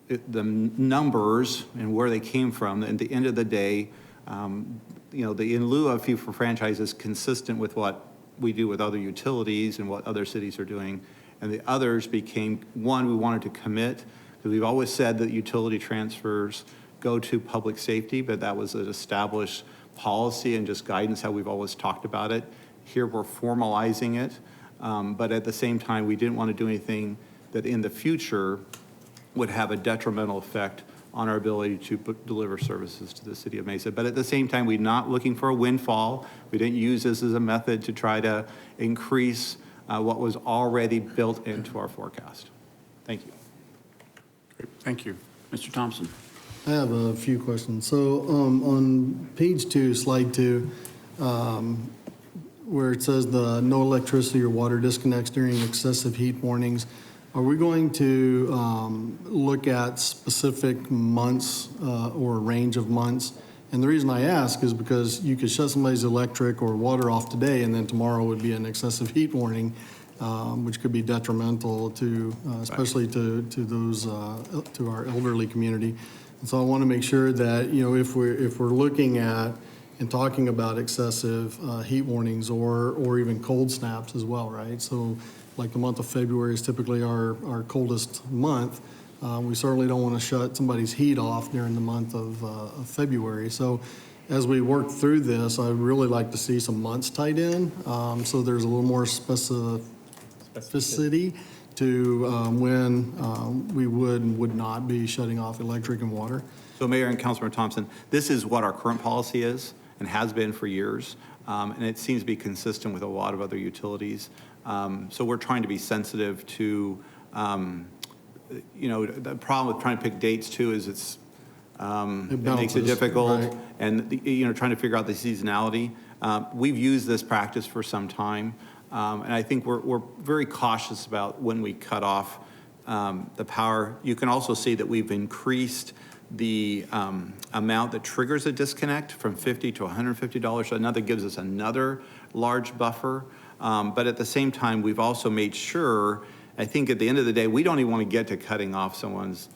the numbers and where they came from. And at the end of the day, you know, the in lieu of fee for franchise is consistent with what we do with other utilities and what other cities are doing. And the others became, one, we wanted to commit, because we've always said that utility transfers go to public safety, but that was an established policy and just guidance, how we've always talked about it. Here we're formalizing it, but at the same time, we didn't want to do anything that in the future would have a detrimental effect on our ability to deliver services to the City of Mesa. But at the same time, we're not looking for a windfall. We didn't use this as a method to try to increase what was already built into our forecast. Thank you. Great. Thank you. Mr. Thompson. I have a few questions. So on page 2, slide 2, where it says the no electricity or water disconnects during excessive heat warnings, are we going to look at specific months or a range of months? And the reason I ask is because you could shut somebody's electric or water off today and then tomorrow would be an excessive heat warning. which could be detrimental to, especially to those, to our elderly community. And so I want to make sure that, if we're looking at and talking about excessive heat warnings or even cold snaps as well, right? So like the month of February is typically our coldest month. We certainly don't want to shut somebody's heat off during the month of February. So as we work through this, I'd really like to see some months tied in, so there's a little more specificity to when we would and would not be shutting off electric and water. So Mayor and Councilmember Thompson, this is what our current policy is and has been for years, and it seems to be consistent with a lot of other utilities. So we're trying to be sensitive to, the problem with trying to pick dates too is it makes it balances, difficult, right. and trying to figure out the seasonality. We've used this practice for some time, and I think we're very cautious about when we cut off the power. You can also see that we've increased the amount that triggers a disconnect from $50 to $150, so another gives us another large buffer. But at the same time, we've also made sure, I think at the end of the day, we don't even want to get to cutting off someone's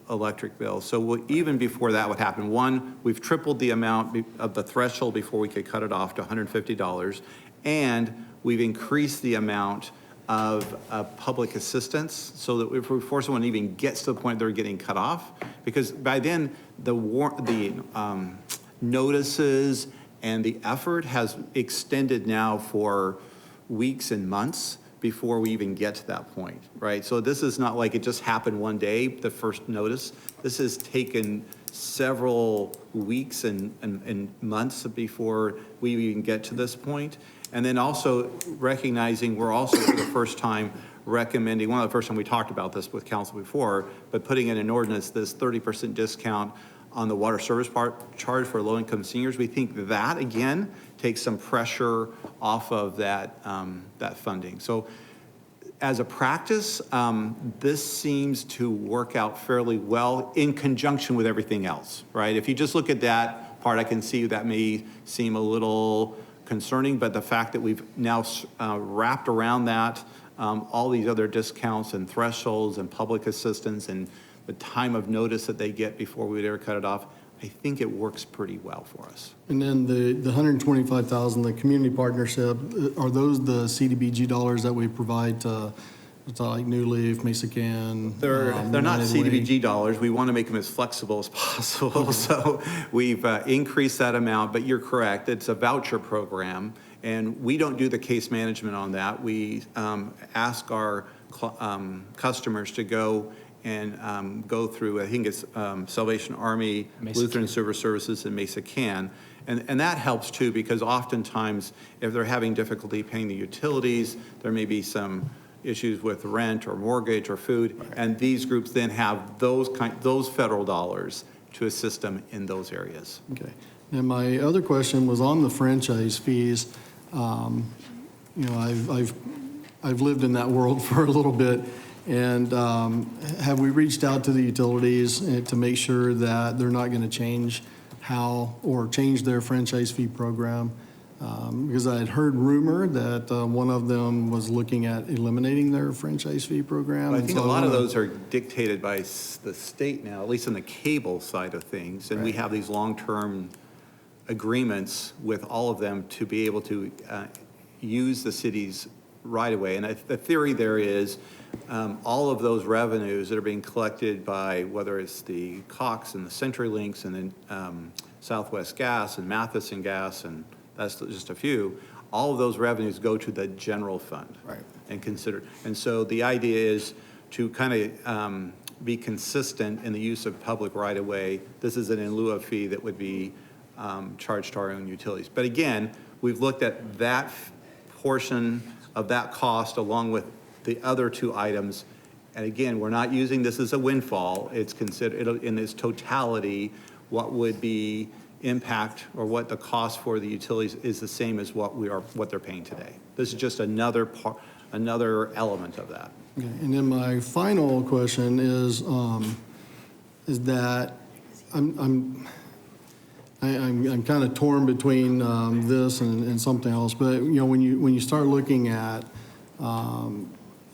electric bill. So even before that would happen, one, we've tripled the amount of the threshold before we could cut it off to $150, and we've increased the amount of public assistance so that before someone even gets to the point they're getting cut off, because by then the notices and the effort has extended now for weeks and months before we even get to that point, right? So this is not like it just happened one day, the first notice. This has taken several weeks and months before we even get to this point. And then also recognizing we're also for the first time recommending, one of the first time we talked about this with council before, but putting in an ordinance this 30% discount on the water service charge for low-income seniors. We think that, again, takes some pressure off of that, that funding. So as a practice, this seems to work out fairly well in conjunction with everything else, right? If you just look at that part, I can see that may seem a little concerning, but the fact that we've now wrapped around that all these other discounts and thresholds and public assistance and the time of notice that they get before we would ever cut it off, I think it works pretty well for us. And then the $125,000, the community partnership, are those the CDBG dollars that we provide to, like New Leaf, Mesa Can? They're not United Way? CDBG dollars. We want to make them as flexible as possible. So we've increased that amount, but you're correct. It's a voucher program, and we don't do the case management on that. We ask our customers to go and go through, I think it's Salvation Army, Lutheran Silver Services, and Mesa Can. And that helps too, because oftentimes if they're having difficulty paying the utilities, there may be some issues with rent or mortgage or food, and these groups then have those federal dollars to assist them in those areas. Okay. And my other question was on the franchise fees. I've lived in that world for a little bit, and have we reached out to the utilities to make sure that they're not going to change change their franchise fee program? Because I had heard rumor that one of them was looking at eliminating their franchise fee program. I think a lot of those are dictated by the state now, at least on the cable side of things. And we have these long-term agreements with all of them to be able to use the city's right-of-way. And the theory there is all of those revenues that are being collected by, whether it's the Cox and the CenturyLinks and then Southwest Gas and Matheson Gas, and that's just a few, all of those revenues go to the general fund. Right. And considered. And so the idea is to kind of be consistent in the use of public right-of-way. This is an in lieu of fee that would be charged to our own utilities. But again, we've looked at that portion of that cost along with the other two items. And again, we're not using this as a windfall. It's considered in its totality, what would be impact or what the cost for the utilities is the same as what they're paying today. This is just another element of that. Okay. And then my final question is that I'm kind of torn between this and something else. But when you start looking at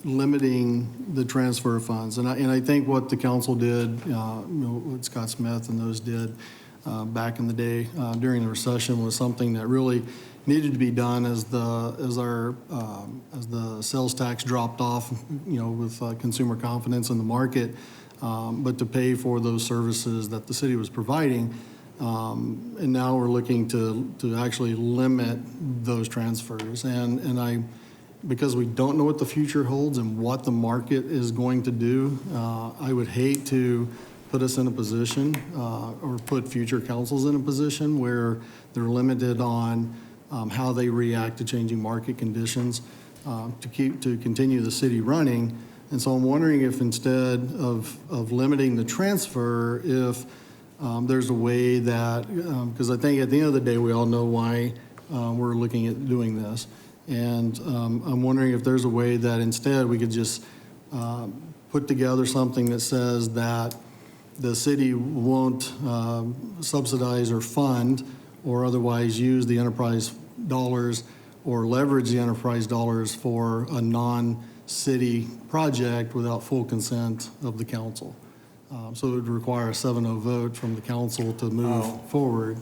limiting the transfer of funds. And I think what the council did, what Scott Smith and those did back in the day during the recession was something that really needed to be done as the sales tax dropped off, with consumer confidence in the market, but to pay for those services that the city was providing. And now we're looking to actually limit those transfers. Because we don't know what the future holds and what the market is going to do, I would hate to put us in a position or put future councils in a position where they're limited on how they react to changing market conditions to continue the city running. And so I'm wondering if instead of limiting the transfer, if there's a way that, because I think at the end of the day, we all know why we're looking at doing this. And I'm wondering if there's a way that instead we could just put together something that says that the city won't subsidize or fund or otherwise use the enterprise dollars or leverage the enterprise dollars for a non-city project without full consent of the council. So it would require a 7-0 vote from the council to move forward.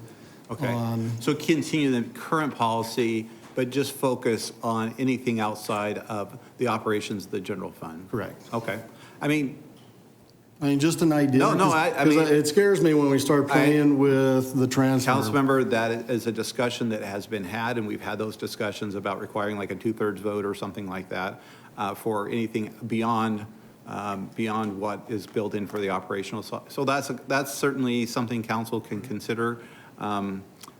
Okay, so continue the current policy, but just focus on anything outside of the operations of the general fund? Correct. Okay. I mean, just an idea. No, 'cause I mean- it scares me when we start playing with the transfer. Councilmember, that is a discussion that has been had, and we've had those discussions about requiring like a 2/3 vote or something like that for anything beyond what is built in for the operational. So that's certainly something council can consider.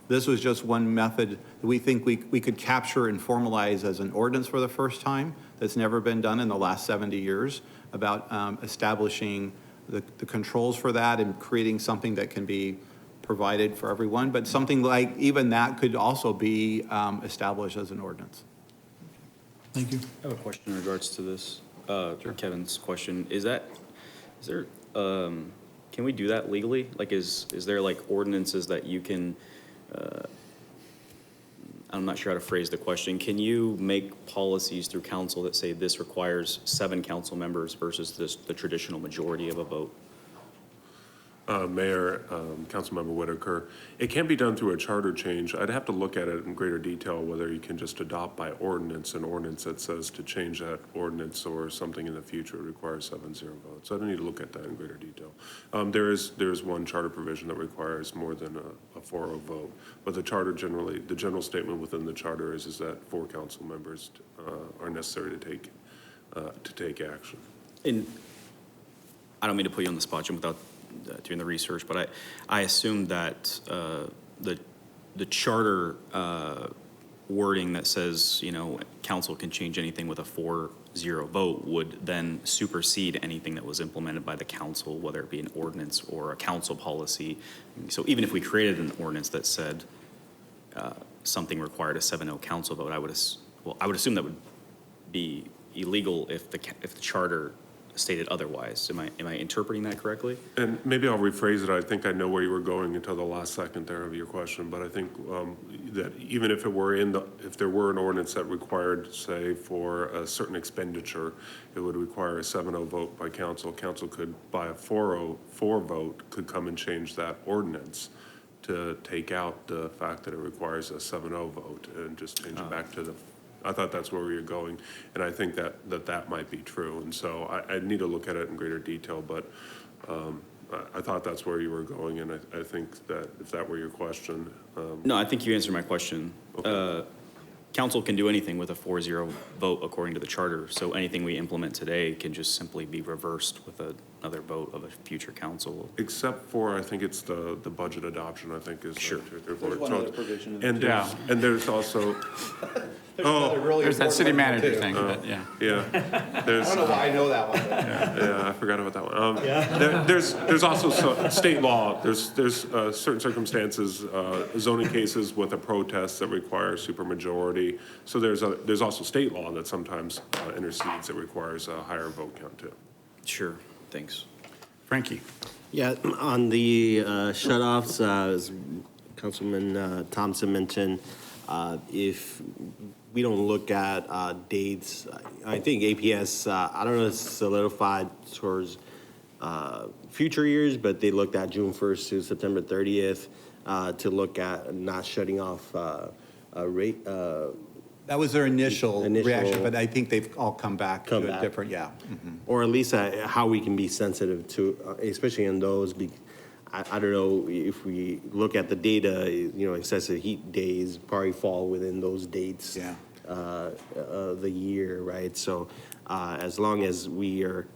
This was just one method that we think we could capture and formalize as an ordinance for the first time that's never been done in the last 70 years about establishing the controls for that and creating something that can be provided for everyone. But something like even that could also be established as an ordinance. Thank you. I have a question in regards to this. Kevin's question, can we do that legally? Like, is there like ordinances that you can, I'm not sure how to phrase the question. Can you make policies through council that say this requires 7 council members versus the traditional majority of a vote? Mayor, Councilmember Whitaker, it can be done through a charter change. I'd have to look at it in greater detail, whether you can just adopt by ordinance an ordinance that says to change that ordinance or something in the future requires 7-0 votes. I don't need to look at that in greater detail. There is one charter provision that requires more than a 4-0 vote, but the charter generally, the general statement within the charter is that 4 council members are necessary to take action. And I don't mean to put you on the spot, Jim, without doing the research, but I assume that the charter wording that says, council can change anything with a 4-0 vote would then supersede anything that was implemented by the council, whether it be an ordinance or a council policy. So even if we created an ordinance that said something required a 7-0 council vote, I would assume that would be illegal if the charter stated otherwise. Am I interpreting that correctly? And maybe I'll rephrase it. I think I know where you were going until the last second there of your question, but I think that even if if there were an ordinance that required, say, for a certain expenditure, it would require a 7-0 vote by council. Council could, by a 4-0 vote, could come and change that ordinance to take out the fact that it requires a 7-0 vote and just change it back to the. I thought that's where we were going, and I think that might be true. And so I need to look at it in greater detail, but I thought that's where you were going, and I think that if that were your question. No, I think you answered my question. Okay. Council can do anything with a 4-0 vote according to the charter, so anything we implement today can just simply be reversed with another vote of a future council. Except for, I think it's the budget adoption, I think is. Sure. There's one other provision in there, too. And there's also, There's that city manager thing, but yeah. yeah. There's, I don't know why I know that one. but- Yeah, I forgot about that one. There's also state law. There's certain circumstances, zoning cases with a protest that require supermajority. So there's also state law that sometimes intercedes that requires a higher vote count too. Sure, thanks. Frankie? Yeah, on the shut-offs, as Councilman Thompson mentioned, if we don't look at dates. I think APS, I don't know if it's solidified towards future years, but they looked at June 1st to September 30th to look at not shutting off rate. That was their initial Initial- reaction, but I think they've all come back Come to a back. different, yeah. Or at least how we can be sensitive to, especially in those. I don't know if we look at the data, excessive heat days probably fall within those dates. Yeah. The year, right? So as long as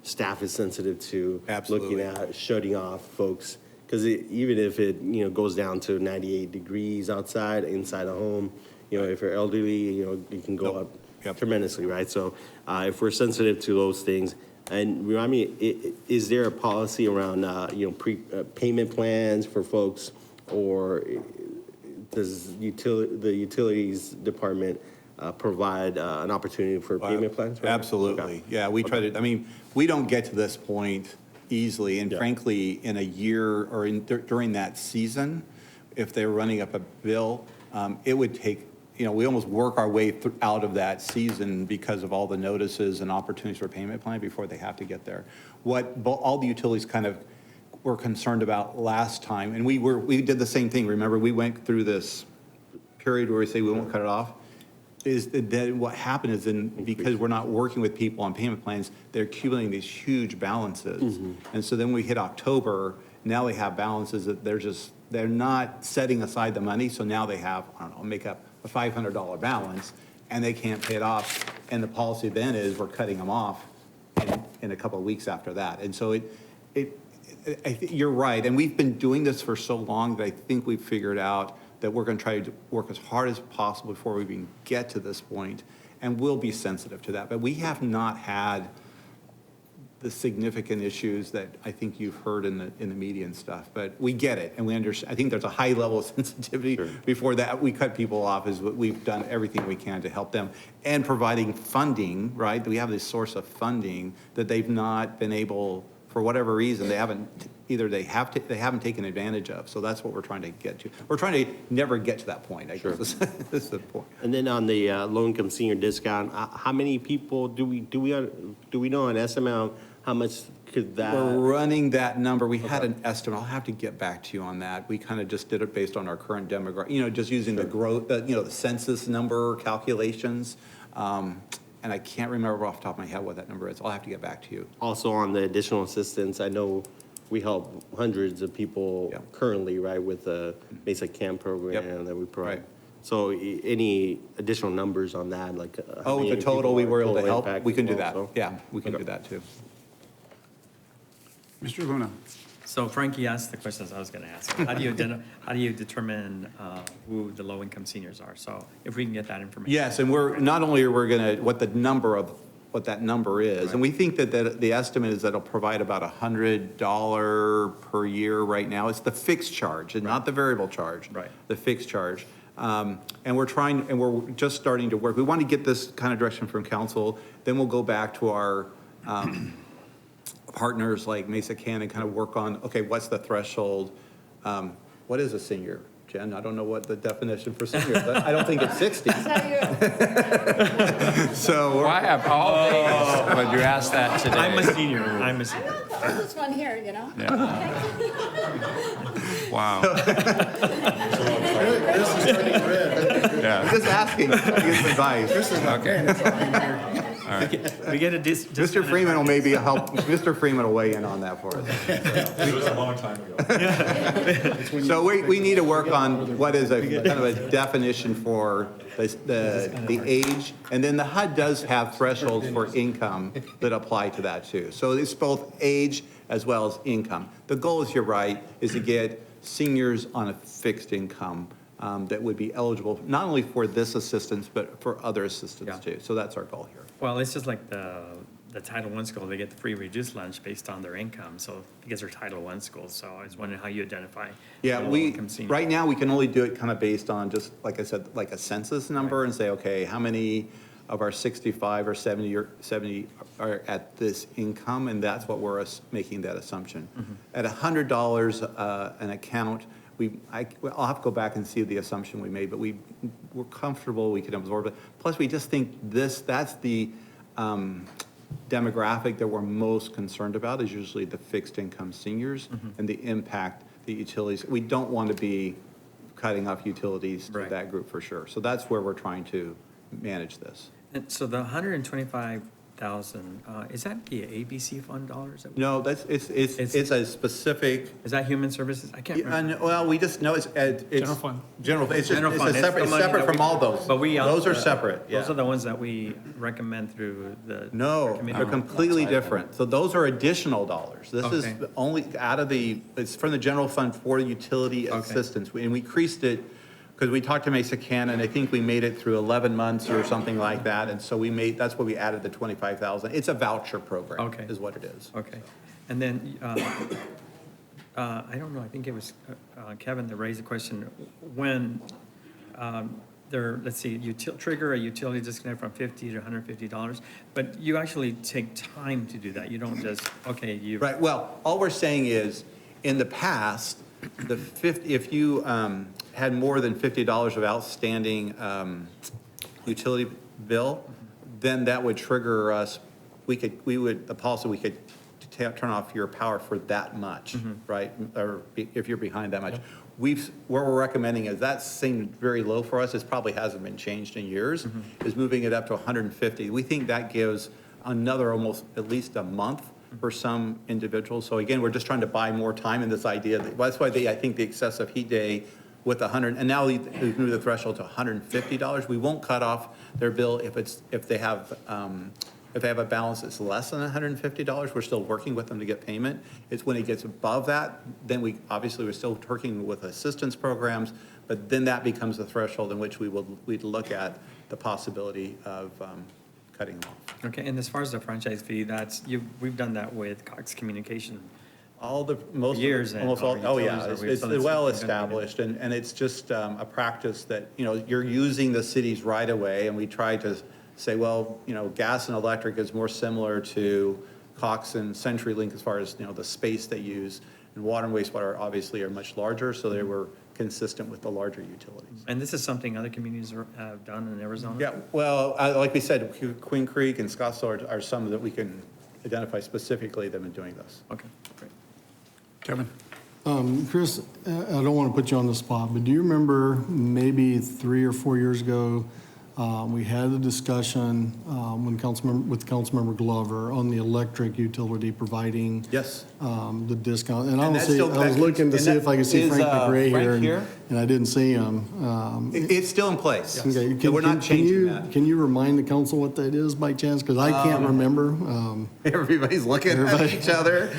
staff is sensitive to Absolutely. looking at shutting off folks, because even if it, goes down to 98 degrees outside, inside a home, if you're elderly, it can go up Yep. tremendously, right? So if we're sensitive to those things, and remind me, is there a policy around, payment plans for folks, or does the utilities department provide an opportunity for payment plans? Absolutely. Okay. Yeah, we try to, we don't get to this point easily, and Yeah. frankly, in a year or during that season, if they're running up a bill, it would take, we almost work our way out of that season because of all the notices and opportunities for payment plan before they have to get there. What all the utilities kind of were concerned about last time, and we did the same thing. Remember, we went through this period where we say we won't cut it off, is that what happened is because we're not working with people on payment plans, they're accumulating these huge balances. And so then we hit October, now they have balances that they're not setting aside the money, so now they have, I don't know, make up a $500 balance, and they can't pay it off. And the policy then is we're cutting them off in a couple of weeks after that. And so you're right, and we've been doing this for so long that I think we've figured out that we're going to try to work as hard as possible before we even get to this point, and we'll be sensitive to that. But we have not had the significant issues that I think you've heard in the media and stuff. But we get it, and we understand. I think there's a high level of sensitivity. Sure. Before that, we cut people off, is what we've done everything we can to help them, and providing funding, right? We have this source of funding that they've not been able, for whatever reason, they haven't taken advantage of. So that's what we're trying to get to. We're trying to never get to that point, I guess. This is the point. And then on the low-income senior discount, how many people do we know an estimate? How much could that? We're running that number. We had an estimate. I'll have to get back to you on that. We kind of just did it based on our current demographic, just using the growth, the census number calculations. And I can't remember off the top of my head what that number is. I'll have to get back to you. Also on the additional assistance, I know we help hundreds of people currently, right, with the basic camp program that we provide. Right. So any additional numbers on that, like? how many The total people we are were able to total help, impact we can as do well, that. so? Yeah, we can do that too. Mr. Luna. So Frankie asked the questions I was going to ask. How do you determine who the low-income seniors are? So if we can get that information. Yes, and not only are we going to, what that number is, and we think that the estimate is that it'll provide about $100 per year right now. It's the fixed charge and not the variable charge. Right. The fixed charge. And we're just starting to work. We want to get this kind of direction from council. Then we'll go back to our partners like Mesa Can and kind of work on, okay, what's the threshold? What is a senior? Jen, I don't know what the definition for senior is. I don't think it's 60. So Why of all days would you ask that today? I'm a senior. I'm not the oldest one here, Wow. This is turning red. Yeah. just asking, give advice. Okay. We get a Mr. Freeman will maybe help, Mr. Freeman will weigh in on that for us. It was a long time ago. So we need to work on what is a kind of a definition for the age. And then the HUD does have thresholds for income that apply to that too. So it's both age as well as income. The goal is, you're right, is to get seniors on a fixed income that would be eligible not only for this assistance, but for other assistance too. So that's our goal here. Well, it's just like the Title I school, they get the free reduced lunch based on their income, so because they're Title I schools, so I was wondering how you identify. Yeah, low-income seniors. right now, we can only do it kind of based on just, like I said, like a census number and say, okay, how many of our 65 or 70 are at this income, and that's what we're making that assumption. At $100 an account, I'll have to go back and see the assumption we made, but we're comfortable, we can absorb it. Plus, we just think that's the demographic that we're most concerned about is usually the fixed income seniors and the impact the utilities. We don't want to be cutting off utilities to Right. that group for sure. So that's where we're trying to manage this. And so the 125,000, is that the ABC fund dollars? No, it's a specific, Is that human services? I can't remember. well, we just know it's. General fund. General, it's just, General it's fund, a it's separate, the it's money separate that we- from all those. But we. Those are separate, yeah. Those are the ones that we recommend through the. No, committee. they're completely different. So those are additional dollars. This is Okay. only out of it's from the general fund for utility assistance. And we increased it because we talked to Mesa Cannon. I think we made it through 11 months or something like that. And so that's why we added the 25,000. It's a voucher program, Okay. is what it is. Okay. And then, I don't know, I think it was Kevin that raised the question, when let's see, trigger a utility disconnect from $50 to $150, but you actually take time to do that. You don't just, okay, you. Right, well, all we're saying is, in the past, if you had more than $50 of outstanding utility bill, then that would trigger us, the policy, we could turn off your power for that much, right? Or if you're behind that much. What we're recommending is, that seemed very low for us, it probably hasn't been changed in years, is moving it up to 150. We think that gives another almost at least a month for some individuals. So again, we're just trying to buy more time in this idea. That's why I think the excessive heat day with 100, and now we've moved the threshold to $150. We won't cut off their bill if they have a balance that's less than $150. We're still working with them to get payment. It's when it gets above that, then we're still working with assistance programs, but then that becomes the threshold in which we'd look at the possibility of cutting them off. Okay, and as far as the franchise fee, we've done that with Cox Communication. Years and Almost all, other oh yeah, utilities, it's so that's well something that we do. established, and it's just a practice that, you're using the cities right away, and we try to say, well, gas and electric is more similar to Cox and CenturyLink as far as, the space they use, and water and wastewater obviously are much larger, so they were consistent with the larger utilities. And this is something other communities have done in Arizona? Yeah, well, like we said, Queen Creek and Scottsdale are some that we can identify specifically them in doing this. Okay, great. Kevin? Chris, I don't want to put you on the spot, but do you remember maybe 3 or 4 years ago, we had a discussion with Councilmember Glover on the electric utility providing Yes. the discount. And And that's honestly, still- I was looking to see if I could see Is, Frank McRae Frank here, here? and I didn't see him. It's still in place. Okay, So we're not changing that. Can you remind the council what that is by chance? Because I can't remember. Everybody's looking at Everybody- each other.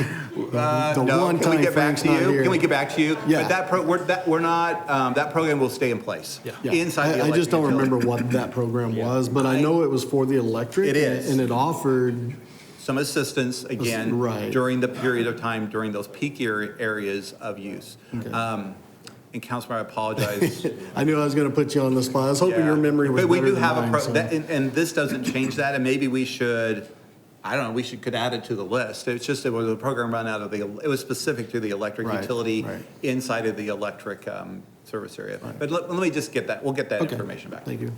The No, one can we time get back Frank's to not you? here. Can we get back to you? Yeah. But we're not, that program will stay in place. Yeah. Inside the I just electric don't utility. remember what that program was, but I know it was for the electric. It is. And it offered, Some assistance, again, Right. during the period of time, during those peak areas of use. And Councilman, I apologize. I knew I was going to put you on the spot. I was hoping your memory was But we better do than have mine. so- and this doesn't change that, and maybe we should, I don't know, could add it to the list. It's just, it was a program run out of it was specific to the electric Right, utility right. inside of the electric service area. But let me just get that, we'll get that Okay. information back. Thank you.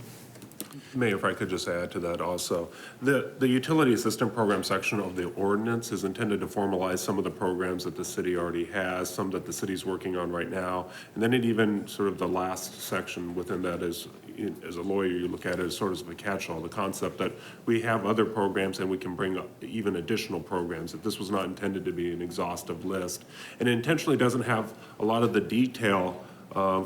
Mayor, if I could just add to that also. The utility assistance program section of the ordinance is intended to formalize some of the programs that the city already has, some that the city's working on right now. And then it even, sort of the last section within that is, as a lawyer, you look at it as sort of a catch-all, the concept that we have other programs and we can bring up even additional programs, that this was not intended to be an exhaustive list. And it intentionally doesn't have a lot of the detail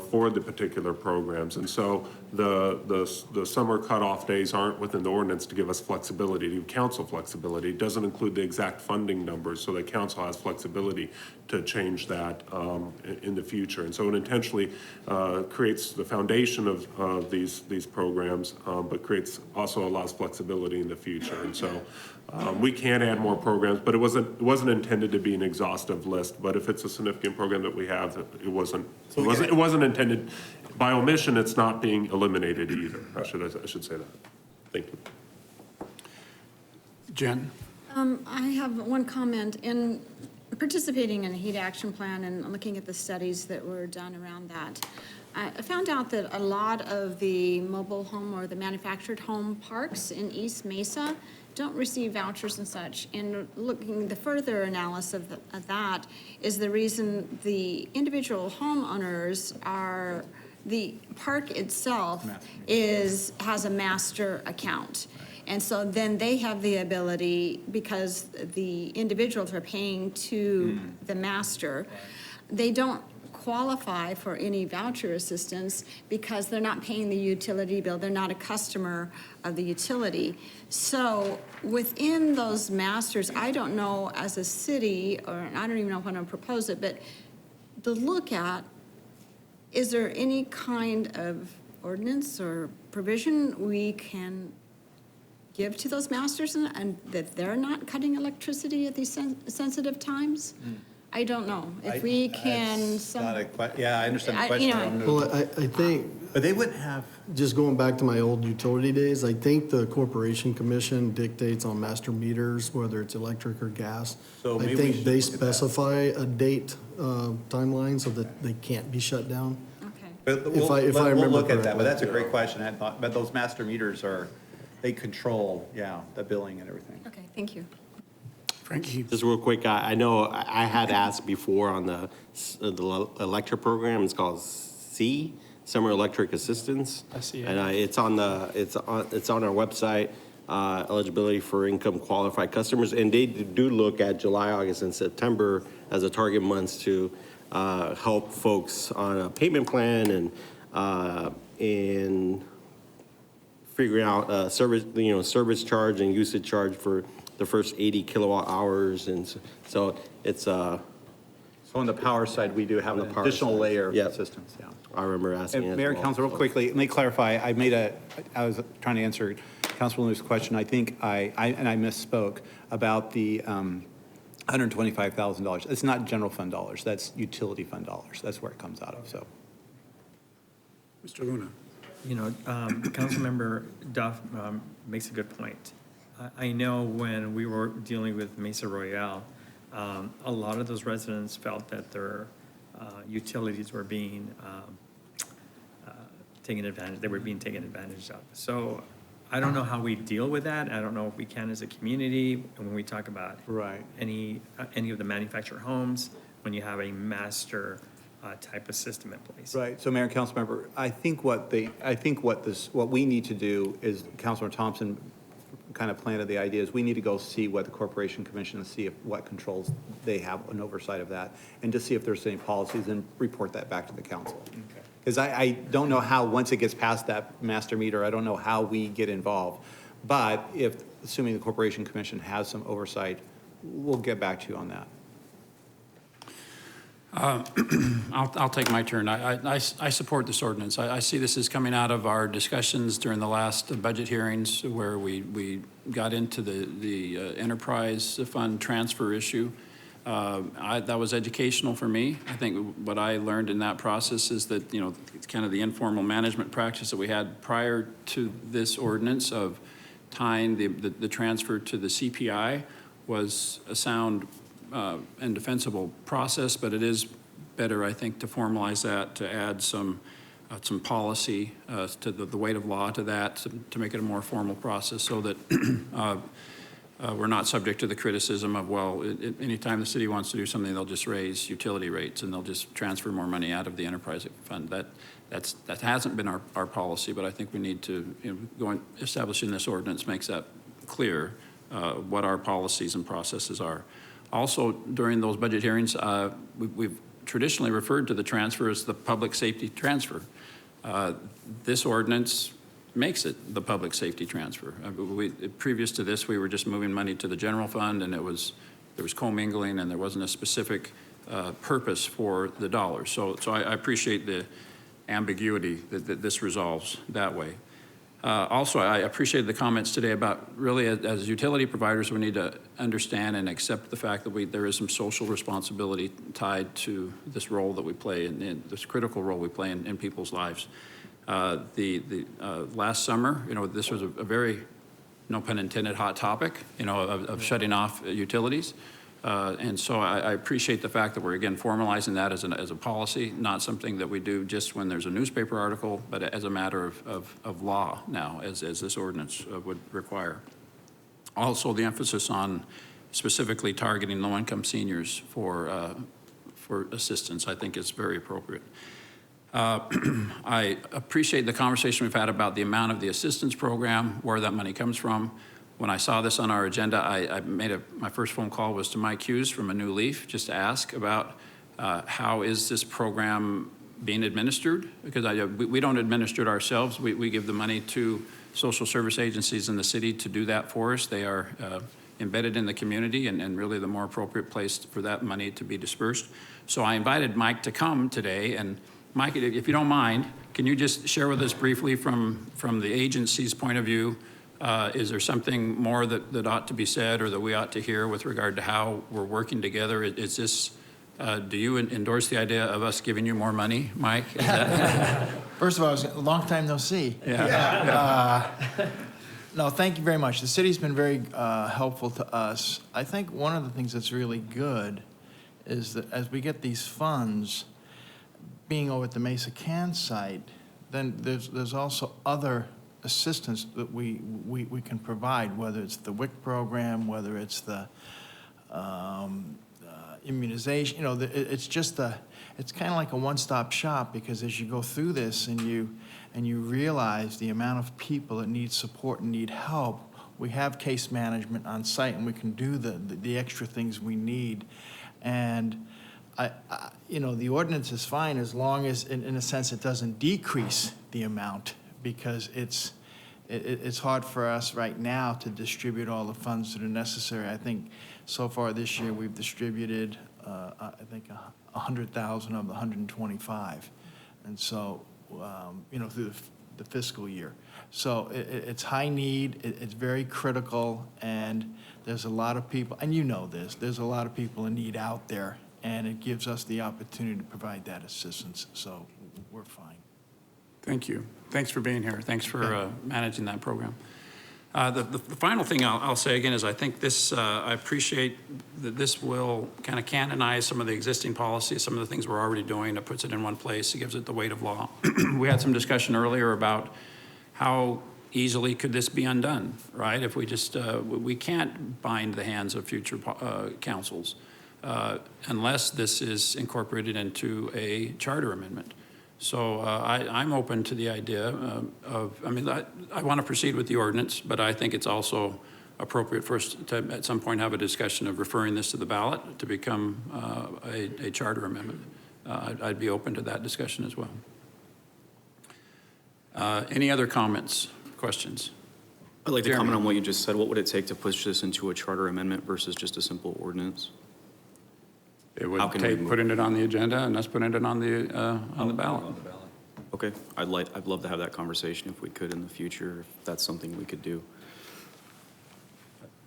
for the particular programs. And so the summer cutoff days aren't within the ordinance to give us flexibility, to give council flexibility. It doesn't include the exact funding numbers, so that council has flexibility to change that in the future. And so it intentionally creates the foundation of these programs, but also allows flexibility in the future. And so we can add more programs, but it wasn't intended to be an exhaustive list. But if it's a significant program that we have, it wasn't intended, by omission, it's not being eliminated either. I should say that. Thank you. Jen? I have one comment. In participating in a heat action plan and looking at the studies that were done around that, I found out that a lot of the mobile home or the manufactured home parks in East Mesa don't receive vouchers and such. And looking, the further analysis of that is the reason the individual homeowners are, the park itself has a master account. And so then they have the ability, because the individuals are paying to the master, they don't qualify for any voucher assistance because they're not paying the utility bill. They're not a customer of the utility. So within those masters, I don't know as a city, or I don't even know if I'm going to propose it, but to look at, is there any kind of ordinance or provision we can give to those masters and that they're not cutting electricity at these sensitive times? I don't know. If we can. Yeah, I understand the I- question. you know, I don't know. Well, I think, But they wouldn't have, just going back to my old utility days, I think the Corporation Commission dictates on master meters, whether it's electric or gas. So I maybe we think should they look at that. specify a date, timeline so that they can't be shut down. Okay. but If I we'll remember look at that, correctly. but that's a great question. I thought, but those master meters are, they control, yeah, the billing and everything. Okay, thank you. Just real quick, I know I had asked before on the electric program, it's called Summer Electric Assistance. I see it. And it's on our website, eligibility for income qualified customers. And they do look at July, August, and September as a target months to help folks on a payment plan and in figuring out service charge and usage charge for the first 80 kilowatt hours. And so it's, So on the power side, we do have On an the power additional side. layer of Yep. assistance, yeah. I remember asking. And as Mayor, well. Council, real quickly, let me clarify, I was trying to answer Councilwoman's question. I think I misspoke about the $125,000. It's not general fund dollars, that's utility fund dollars. That's where it comes out of, so. Mr. Luna. You know, Councilmember Duff makes a good point. I know when we were dealing with Mesa Royale, a lot of those residents felt that their utilities were being taken advantage, they were being taken advantage of. So I don't know how we deal with that. I don't know if we can as a community, and when we talk about Right. any of the manufactured homes, when you have a master type of system in place. Right, so Mayor and Councilmember, I think what we need to do is, Councilor Thompson kind of planted the idea, is we need to go see what the Corporation Commission, see what controls they have, an oversight of that, and to see if there's any policies and report that back to the council. Because I don't know how, once it gets past that master meter, I don't know how we get involved. But if, assuming the Corporation Commission has some oversight, we'll get back to you on that. I'll take my turn. I support this ordinance. I see this as coming out of our discussions during the last budget hearings where we got into the enterprise fund transfer issue. That was educational for me. I think what I learned in that process is that, you know, it's kind of the informal management practice that we had prior to this ordinance of tying the transfer to the CPI was a sound and defensible process, but it is better, I think, to formalize that, to add some policy to the weight of law to that, to make it a more formal process so that we're not subject to the criticism of, well, anytime the city wants to do something, they'll just raise utility rates and they'll just transfer more money out of the enterprise fund. That hasn't been our policy, but I think we need to, establishing this ordinance makes that clear, what our policies and processes are. Also, during those budget hearings, we've traditionally referred to the transfer as the public safety transfer. This ordinance makes it the public safety transfer. Previous to this, we were just moving money to the general fund, and there was commingling, and there wasn't a specific purpose for the dollars. So I appreciate the ambiguity that this resolves that way. Also, I appreciated the comments today about really, as utility providers, we need to understand and accept the fact that there is some social responsibility tied to this role that we play, in this critical role we play in people's lives. Last summer, this was a very, no pun intended, hot topic, of shutting off utilities. And so I appreciate the fact that we're, again, formalizing that as a policy, not something that we do just when there's a newspaper article, but as a matter of law now, as this ordinance would require. Also, the emphasis on specifically targeting low-income seniors for assistance, I think is very appropriate. I appreciate the conversation we've had about the amount of the assistance program, where that money comes from. When I saw this on our agenda, I made my first phone call was to Mike Hughes from A New Leaf, just to ask about how is this program being administered? Because we don't administer it ourselves. We give the money to social service agencies in the city to do that for us. They are embedded in the community and really the more appropriate place for that money to be dispersed. So I invited Mike to come today. And Mike, if you don't mind, can you just share with us briefly from the agency's point of view, is there something more that ought to be said or that we ought to hear with regard to how we're working together? Is this, do you endorse the idea of us giving you more money, Mike? Is that First of all, it's a long time no see. Yeah. No, thank you very much. The city's been very helpful to us. I think one of the things that's really good is that as we get these funds, being over at the Mesa Can site, then there's also other assistance that we can provide, whether it's the WIC program, whether it's the immunization. You know, it's just it's kind of like a one-stop shop, because as you go through this and you realize the amount of people that need support and need help, we have case management on site and we can do the extra things we need. And you know, the ordinance is fine as long as, in a sense, it doesn't decrease the amount, because it's hard for us right now to distribute all the funds that are necessary. I think so far this year we've distributed, I think 100,000 of the 125, and so you know, through the fiscal year. So it's high need. It's very critical, and there's a lot of people, and you know this. There's a lot of people in need out there. And it gives us the opportunity to provide that assistance, so we're fine. Thank you. Thanks for being here. Thanks for managing that program. The final thing I'll say again is I think this, I appreciate that this will kind of canonize some of the existing policies, some of the things we're already doing. It puts it in one place. It gives it the weight of law. We had some discussion earlier about how easily could this be undone, right? If we just, we can't bind the hands of future councils. Unless this is incorporated into a charter amendment. So I'm open to the idea I want to proceed with the ordinance, but I think it's also appropriate for us to at some point have a discussion of referring this to the ballot to become a charter amendment. I'd be open to that discussion as well. Any other comments, questions? I'd like to Jeremy. comment on what you just said. What would it take to push this into a charter amendment versus just a simple ordinance? It would How can we take move- putting it on the agenda and us putting it on the ballot. Okay, I'd love to have that conversation if we could in the future, if that's something we could do.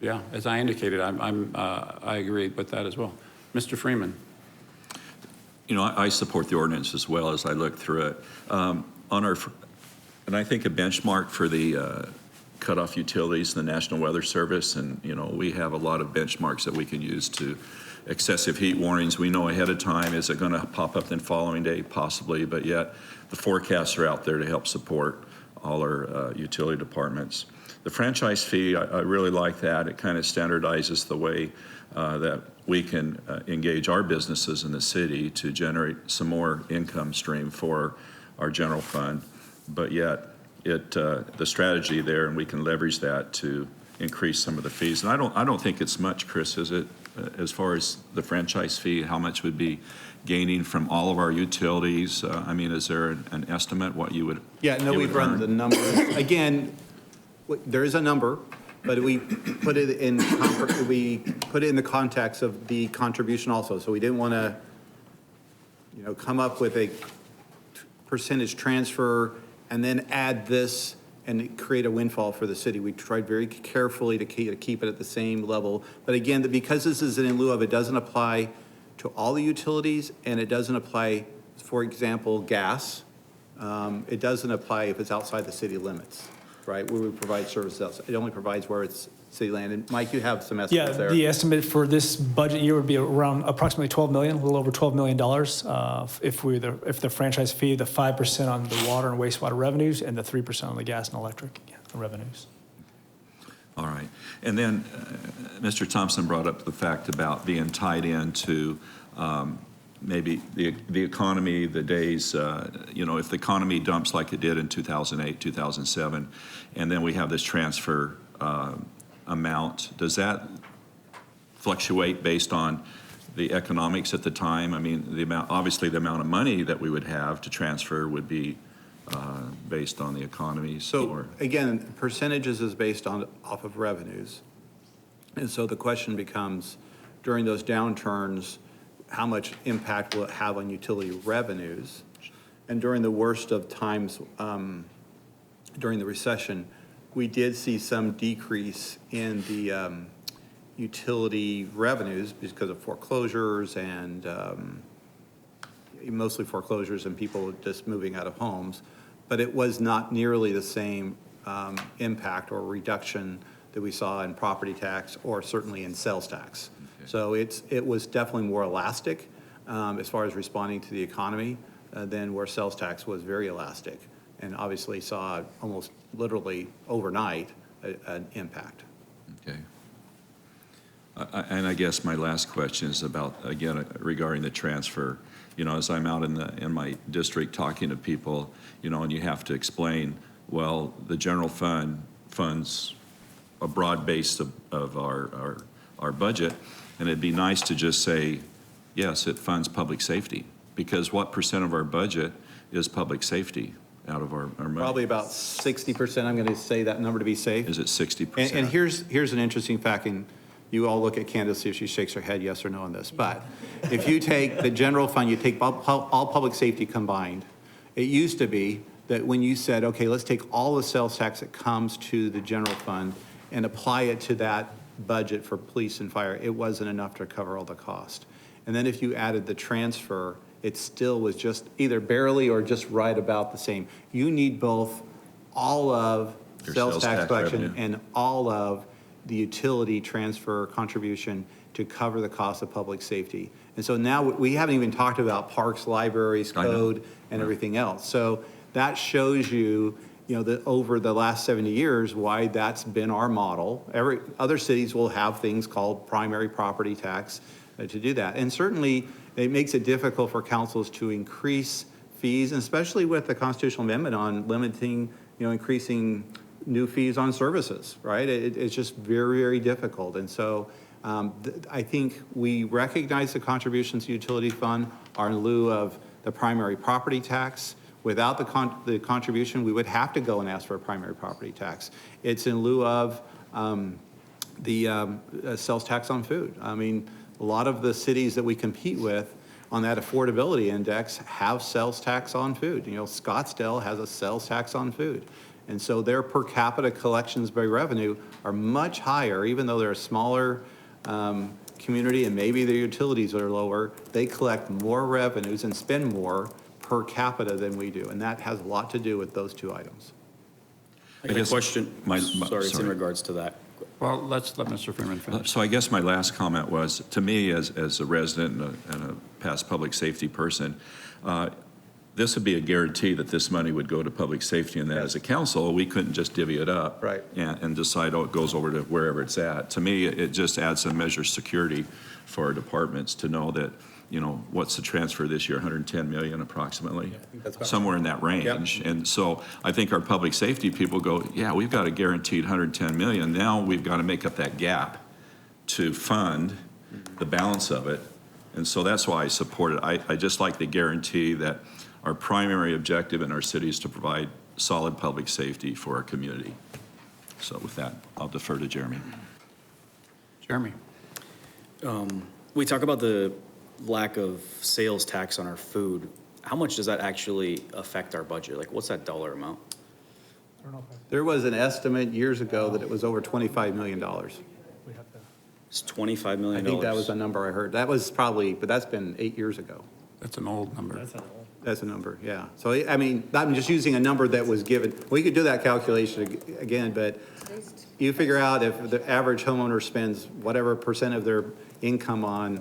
Yeah, as I indicated, I agree with that as well. Mr. Freeman. You know, I support the ordinance as well as I look through it. And I think a benchmark for the cutoff utilities, the National Weather Service, and, you know, we have a lot of benchmarks that we can use to excessive heat warnings. We know ahead of time, is it going to pop up the following day? Possibly, but yet the forecasts are out there to help support all our utility departments. The franchise fee, I really like that. It kind of standardizes the way that we can engage our businesses in the city to generate some more income stream for our general fund, but yet the strategy there, and we can leverage that to increase some of the fees. And I don't think it's much, Chris, is it? As far as the franchise fee, how much would be gaining from all of our utilities? I mean, is there an estimate what you would? Yeah, no, you we've would run earn? the numbers. Again, there is a number, but we put it in the context of the contribution also. So we didn't want to, you know, come up with a percentage transfer and then add this and create a windfall for the city. We tried very carefully to keep it at the same level. But again, because this is in lieu of, it doesn't apply to all the utilities, and it doesn't apply, for example, gas. It doesn't apply if it's outside the city limits. right? Where we provide services else. It only provides where it's city land. And Mike, you have some Yeah, estimates there. the estimate for this budget year would be around approximately 12 million, a little over $12 million. If the franchise fee, the 5% on the water and wastewater revenues and the 3% on the gas and electric revenues. All right. And then Mr. Thompson brought up the fact about being tied into maybe the economy, the days, if the economy dumps like it did in 2008, 2007, and then we have this transfer amount, does that fluctuate based on the economics at the time? I mean, obviously the amount of money that we would have to transfer would be based on the economy. So again, percentages is based off of revenues. And so the question becomes, during those downturns, how much impact will it have on utility revenues? And during the worst of times, during the recession, we did see some decrease in the utility revenues because of foreclosures and mostly foreclosures and people just moving out of homes. But it was not nearly the same impact or reduction that we saw in property tax or certainly in sales tax. Okay. So it was definitely more elastic as far as responding to the economy than where sales tax was very elastic and obviously saw almost literally overnight an impact. Okay. And I guess my last question is about, again, regarding the transfer. As I'm out in my district talking to people, and you have to explain, well, the general fund funds a broad base of our budget, and it'd be nice to just say, yes, it funds public safety, because what percent of our budget is public safety out of our money? Probably about 60%. I'm going to say that number to be safe. Is it 60%? And here's an interesting fact, and you all look at Candace, see if she shakes her head yes or no on this. But if you take the general fund, you take all public safety combined, it used to be that when you said, okay, let's take all the sales tax that comes to the general fund and apply it to that budget for police and fire, it wasn't enough to cover all the cost. And then if you added the transfer, it still was just either barely or just right about the same. You need both all of Your sales tax collection revenue. and all of the utility transfer contribution to cover the cost of public safety. And so now we haven't even talked about parks, libraries, code, and everything else. So that shows you, that over the last 70 years, why that's been our model. Other cities will have things called primary property tax to do that. And certainly, it makes it difficult for councils to increase fees, and especially with the constitutional amendment on limiting, increasing new fees on services, right? It's just very, very difficult. And so I think we recognize the contributions to utility fund are in lieu of the primary property tax. Without the contribution, we would have to go and ask for a primary property tax. It's in lieu of the sales tax on food. I mean, a lot of the cities that we compete with on that affordability index have sales tax on food. Scottsdale has a sales tax on food. And so their per capita collections by revenue are much higher, even though they're a smaller community and maybe their utilities are lower, they collect more revenues and spend more per capita than we do. And that has a lot to do with those two items. I got a question. Sorry, it's in regards to that. Well, let's let Mr. Freeman finish. So I guess my last comment was, to me, as a resident and a past public safety person, this would be a guarantee that this money would go to public safety, and that as a council, we couldn't just divvy it up Right. and decide, it goes over to wherever it's at. To me, it just adds some measure of security for our departments to know that, what's the transfer this year, 110 million approximately? Somewhere in that range. Yep. And so I think our public safety people go, yeah, we've got a guaranteed 110 million. Now we've got to make up that gap to fund the balance of it. And so that's why I support it. I just like the guarantee that our primary objective in our city is to provide solid public safety for our community. So with that, I'll defer to Jeremy. Jeremy. We talk about the lack of sales tax on our food. How much does that actually affect our budget? Like, what's that dollar amount? There was an estimate years ago that it was over $25 million. It's $25 million. I think that was a number I heard. That was probably, but that's been 8 years ago. That's an old number. That's a number, yeah. So, I mean, I'm just using a number that was given. We could do that calculation again, but you figure out if the average homeowner spends whatever percent of their income on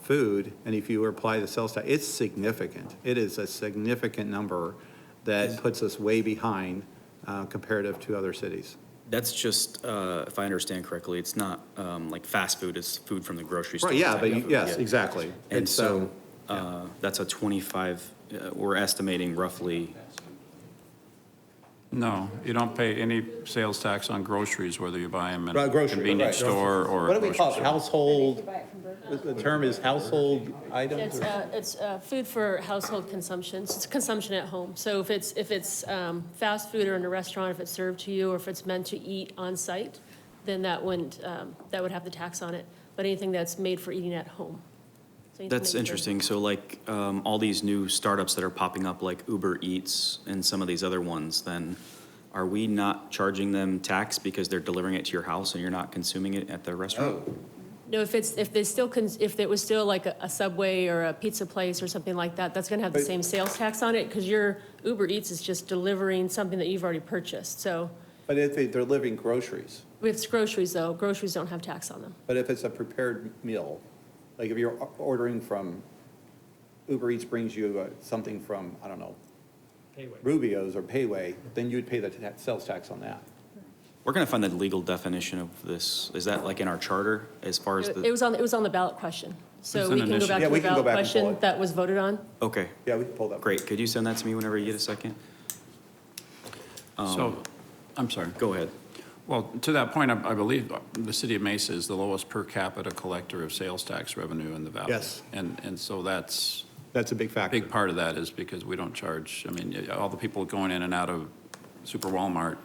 food, and if you apply the sales tax, it's significant. It is a significant number that puts us way behind comparative to other cities. That's just, if I understand correctly, it's not like fast food, it's food from the grocery store. Right, yeah, type but of food, yes, yeah. exactly. And It's, so, that's a 25, we're estimating roughly, No, you don't pay any sales tax on groceries, whether you buy them in Right, a grocery, convenience right, store or. What do we grocery call it, store. household, the term is household items? It's food for household consumption, so it's consumption at home. So if it's fast food or in a restaurant, if it's served to you, or if it's meant to eat on site, then that would have the tax on it. But anything that's made for eating at home. So anything that's made for- interesting. So like, all these new startups that are popping up, like Uber Eats and some of these other ones, then are we not charging them tax because they're delivering it to your house and you're not consuming it at the restaurant? No, if it was still like a Subway or a pizza place or something like that, that's gonna have the same sales tax on it, because your Uber Eats is just delivering something that you've already purchased. So But if they're delivering groceries, if it's groceries though, groceries don't have tax on them. but if it's a prepared meal, like if you're ordering from, Uber Eats brings you something from, I don't know, Rubio's or Payway, then you'd pay the sales tax on that. We're gonna find the legal definition of this. Is that like in our charter as far as It the? was on the ballot question. So It's we an can go back Yeah, to we the can go ballot back and pull question it. that was voted on. Okay, Yeah, we can pull that. great. Could you send that to me whenever you get a second? So, I'm sorry. Go ahead. Well, to that point, I believe the city of Mesa is the lowest per capita collector of sales tax revenue in the valley. Yes. And so that's, That's a big a factor. big part of that is because we don't charge, I mean, all the people going in and out of Super Walmart,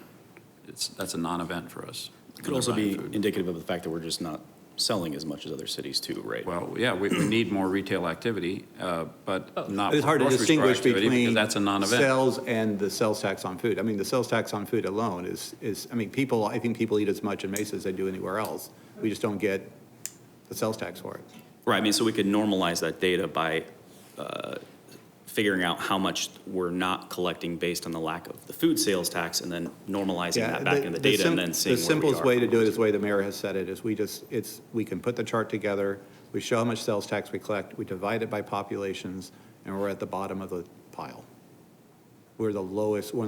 that's a non-event for us. It could also be Buying food. indicative of the fact that we're just not selling as much as other cities too, right? Well, yeah, we need more retail activity, but not It's hard to grocery store distinguish activity because between that's a non-event. sales and the sales tax on food. I mean, the sales tax on food alone is, I mean, I think people eat as much in Mesa as they do anywhere else. We just don't get the sales tax for it. Right, I mean, so we could normalize that data by figuring out how much we're not collecting based on the lack of the food sales tax, and then normalizing Yeah, that back in the data, and then seeing The where we simplest are. way to do it is the way the mayor has said it, is we can put the chart together, we show how much sales tax we collect, we divide it by populations, and we're at the bottom of the pile. We're the lowest, I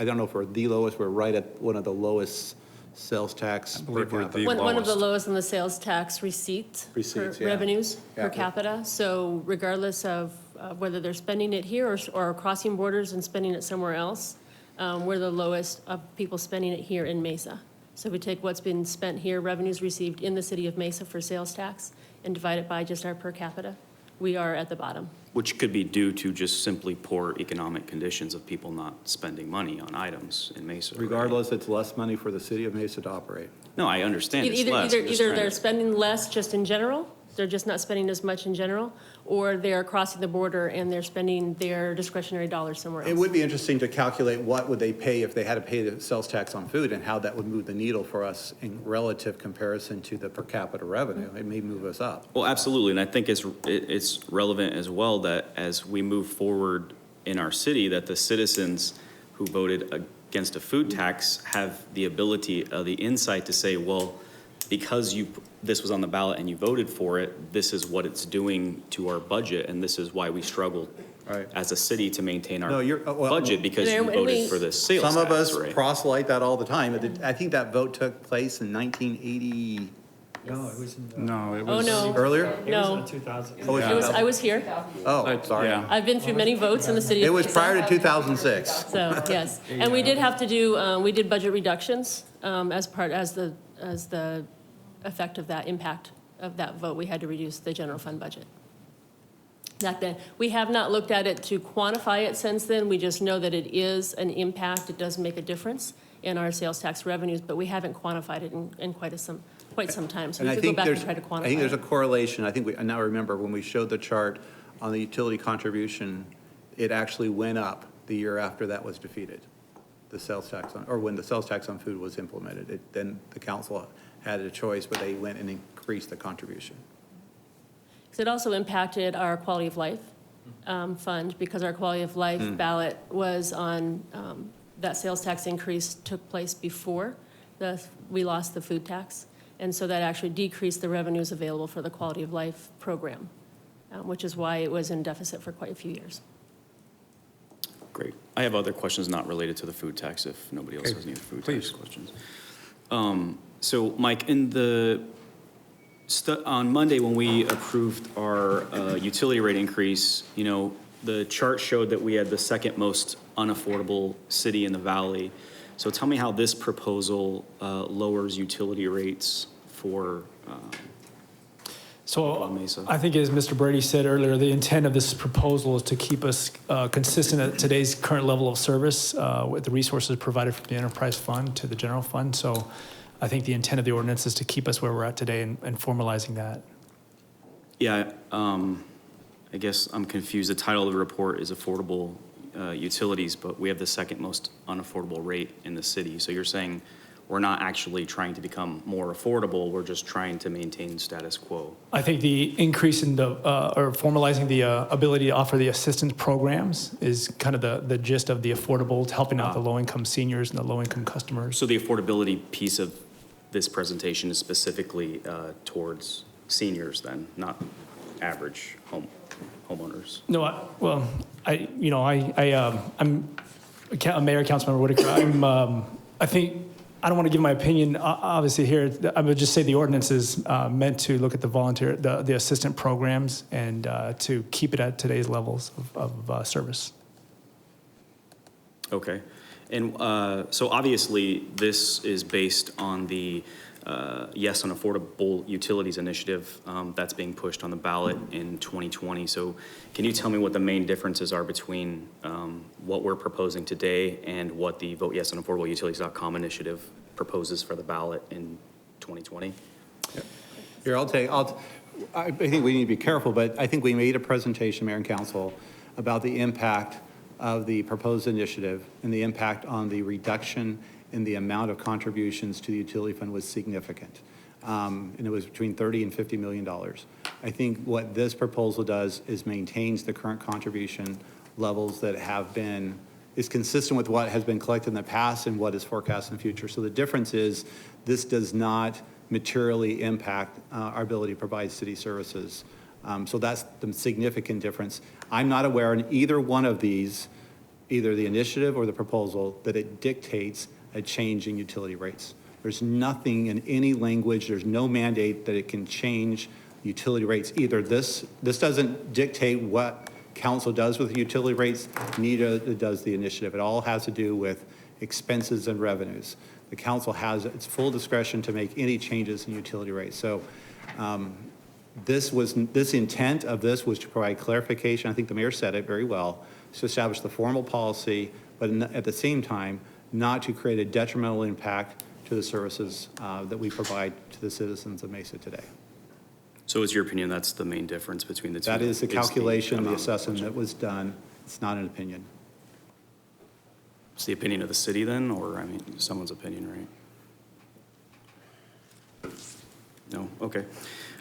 don't know if we're the lowest, we're right at one of the lowest sales tax per believe we're capita. the One of the lowest. lowest in the sales tax receipts. Receipts, yeah. Revenues Yeah. per capita. So regardless of whether they're spending it here or crossing borders and spending it somewhere else, we're the lowest of people spending it here in Mesa. So if we take what's been spent here, revenues received in the city of Mesa for sales tax, and divide it by just our per capita, we are at the bottom. Which could be due to just simply poor economic conditions of people not spending money on items in Mesa. right? Regardless, it's less money for the city of Mesa to operate. No, I understand it's Either, less. either, I'm just either trying they're to- spending less just in general, they're just not spending as much in general, or they're crossing the border and they're spending their discretionary dollars somewhere else. It would be interesting to calculate what would they pay if they had to pay the sales tax on food, and how that would move the needle for us in relative comparison to the per capita revenue. It may move us up. Well, absolutely, and I think it's relevant as well that as we move forward in our city, that the citizens who voted against a food tax have the ability, the insight to say, well, because this was on the ballot and you voted for it, this is what it's doing to our budget, and this is why we struggle Right. as a city to maintain our No, you're- well, budget, because you And we- voted for the sales tax, Some of us right? proselyte that all the time. I think that vote took place in 1980, No, it was in. No, it Oh, was. no. earlier? No, 2000. Oh, I was here. Oh, sorry. Yeah. I've been through many votes in the city. It of was Mesa. prior to 2006. So, yes, and we did have to do, we did budget reductions as the effect of that impact of that vote. We had to reduce the general fund budget. Back then, we have not looked at it to quantify it since then. We just know that it is an impact. It does make a difference in our sales tax revenues, but we haven't quantified it in quite some time. So And we I could go think back and there's, try to quantify I think there's a it. correlation. I now remember when we showed the chart on the utility contribution, it actually went up the year after that was defeated, the sales tax on, or when the sales tax on food was implemented. Then the council had a choice, but they went and increased the contribution. Because it also impacted our quality of life. fund because our quality of life ballot was on, that sales tax increase took place before we lost the food tax. And so that actually decreased the revenues available for the quality of life program, which is why it was in deficit for quite a few years. Great. I have other questions not related to the food tax if nobody else has any food tax questions. So Mike, on Monday when we approved our utility rate increase, you know, the chart showed that we had the second most unaffordable city in the valley. So tell me how this proposal lowers utility rates for Mesa. I think as Mr. Brady said earlier, the intent of this proposal is to keep us consistent at today's current level of service with the resources provided from the enterprise fund to the general fund. So I think the intent of the ordinance is to keep us where we're at today and formalizing that. Yeah, I guess I'm confused. The title of the report is Affordable Utilities, but we have the second most unaffordable rate in the city. So you're saying we're not actually trying to become more affordable, we're just trying to maintain status quo. I think the increase in the, or formalizing the ability to offer the assistance programs is kind of the gist of the affordable, helping out the low-income seniors and the low-income customers. So the affordability piece of this presentation is specifically towards seniors then, not average homeowners? No, I'm Mayor, Councilmember Whitaker. I think, I don't want to give my opinion, obviously here. I would just say the ordinance is meant to look at the assistant programs and to keep it at today's levels of service. Okay. And so obviously this is based on the Yes on Affordable Utilities initiative that's being pushed on the ballot in 2020. So can you tell me what the main differences are between what we're proposing today and what the Vote Yes on AffordableUtilities.com initiative proposes for the ballot in 2020? Here, I think we need to be careful, but I think we made a presentation, Mayor and Council, about the impact of the proposed initiative, and the impact on the reduction in the amount of contributions to the utility fund was significant. And it was between $30 and $50 million. I think what this proposal does is maintains the current contribution levels that have been, is consistent with what has been collected in the past and what is forecast in the future. So the difference is this does not materially impact our ability to provide city services. So that's the significant difference. I'm not aware in either one of these, either the initiative or the proposal, that it dictates a change in utility rates. There's nothing in any language, there's no mandate that it can change utility rates. Either this doesn't dictate what council does with the utility rates, neither does the initiative. It all has to do with expenses and revenues. The council has its full discretion to make any changes in utility rates. So this intent of this was to provide clarification. I think the mayor said it very well, to establish the formal policy, but at the same time, not to create a detrimental impact to the services that we provide to the citizens of Mesa today. So is your opinion that's the main difference between the two? That is the calculation, the assessment that was done. It's not an opinion. It's the opinion of the city then, or, I mean, someone's opinion, right? No, okay.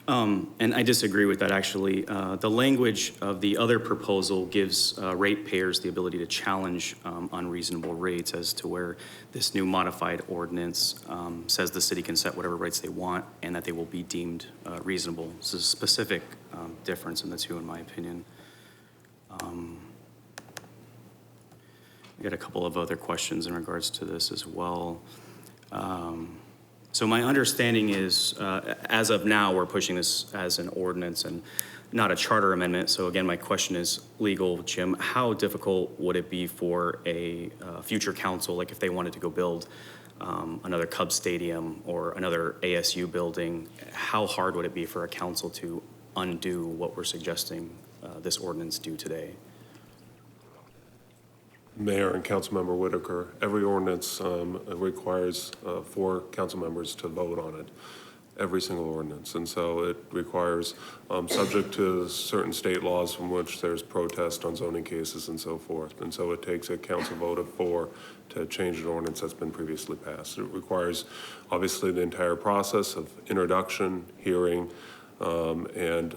And I disagree with that, actually. The language of the other proposal gives ratepayers the ability to challenge unreasonable rates, as to where this new modified ordinance says the city can set whatever rates they want and that they will be deemed reasonable. It's a specific difference in the two, in my opinion. I got a couple of other questions in regards to this as well. So my understanding is, as of now, we're pushing this as an ordinance and not a charter amendment. So again, my question is legal, Jim. How difficult would it be for a future council, like if they wanted to go build another Cubs stadium or another ASU building, how hard would it be for a council to undo what we're suggesting this ordinance do today? Mayor and Councilmember Whitaker, every ordinance requires 4 council members to vote on it, every single ordinance. And so it requires, subject to certain state laws from which there's protest on zoning cases and so forth. And so it takes a council vote of 4 to change an ordinance that's been previously passed. It requires, obviously, the entire process of introduction, hearing, and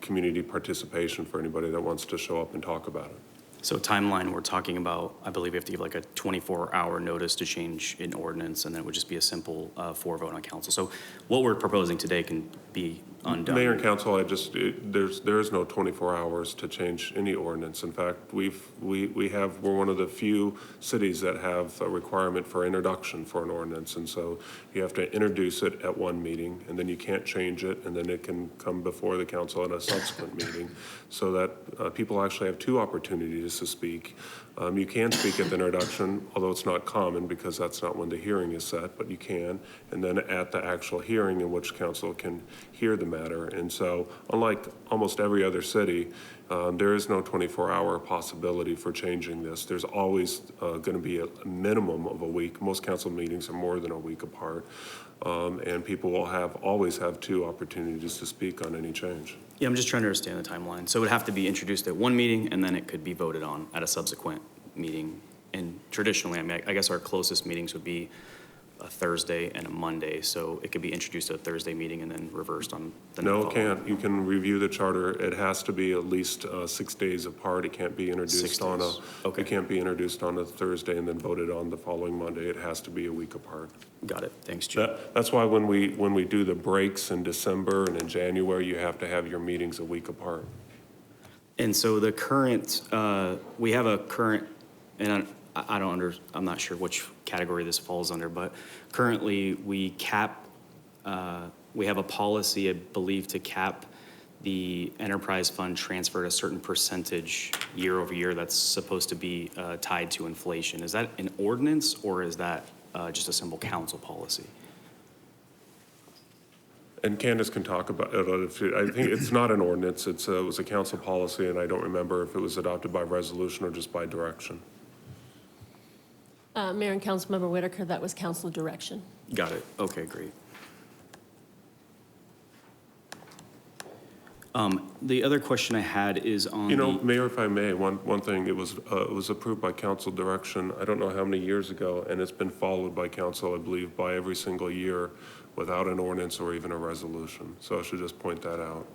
community participation for anybody that wants to show up and talk about it. So timeline, we're talking about, I believe we have to give like a 24-hour notice to change an ordinance, and then it would just be a simple 4 vote on council. So what we're proposing today can be undone. Mayor and council, there is no 24 hours to change any ordinance. In fact, we're one of the few cities that have a requirement for introduction for an ordinance. And so you have to introduce it at one meeting, and then you can't change it, and then it can come before the council at a subsequent meeting, so that people actually have 2 opportunities to speak. You can speak at the introduction, although it's not common because that's not when the hearing is set, but you can. And then at the actual hearing in which council can hear the matter. And so unlike almost every other city, there is no 24-hour possibility for changing this. There's always going to be a minimum of a week. Most council meetings are more than a week apart. And people will always have 2 opportunities to speak on any change. Yeah, I'm just trying to understand the timeline. So it would have to be introduced at one meeting, and then it could be voted on at a subsequent meeting. And traditionally, I mean, I guess our closest meetings would be a Thursday and a Monday, so it could be introduced at a Thursday meeting and then reversed on the No, it following. can't. You can review the charter. It has to be at least 6 days apart. It can't be 6 introduced on days. Okay. It can't be introduced on a Thursday and then voted on the following Monday. It has to be a week apart. Got it. Thanks, Jim. That's why when we do the breaks in December and in January, you have to have your meetings a week apart. And so the current, we have a current, and I'm not sure which category this falls under, but currently we cap, we have a policy, I believe, to cap the enterprise fund transfer at a certain percentage year over year that's supposed to be tied to inflation. Is that an ordinance, or is that just a simple council policy? And Candace can talk about it. I think it's not an ordinance. It was a council policy, and I don't remember if it was adopted by resolution or just by direction. Mayor and Councilmember Whitaker, that was council direction. Got it. Okay, great. The other question I had is on Mayor, if I may, one thing, it was approved by council direction, I don't know how many years ago, and it's been followed by council, I believe, by every single year without an ordinance or even a resolution. So I should just point that out.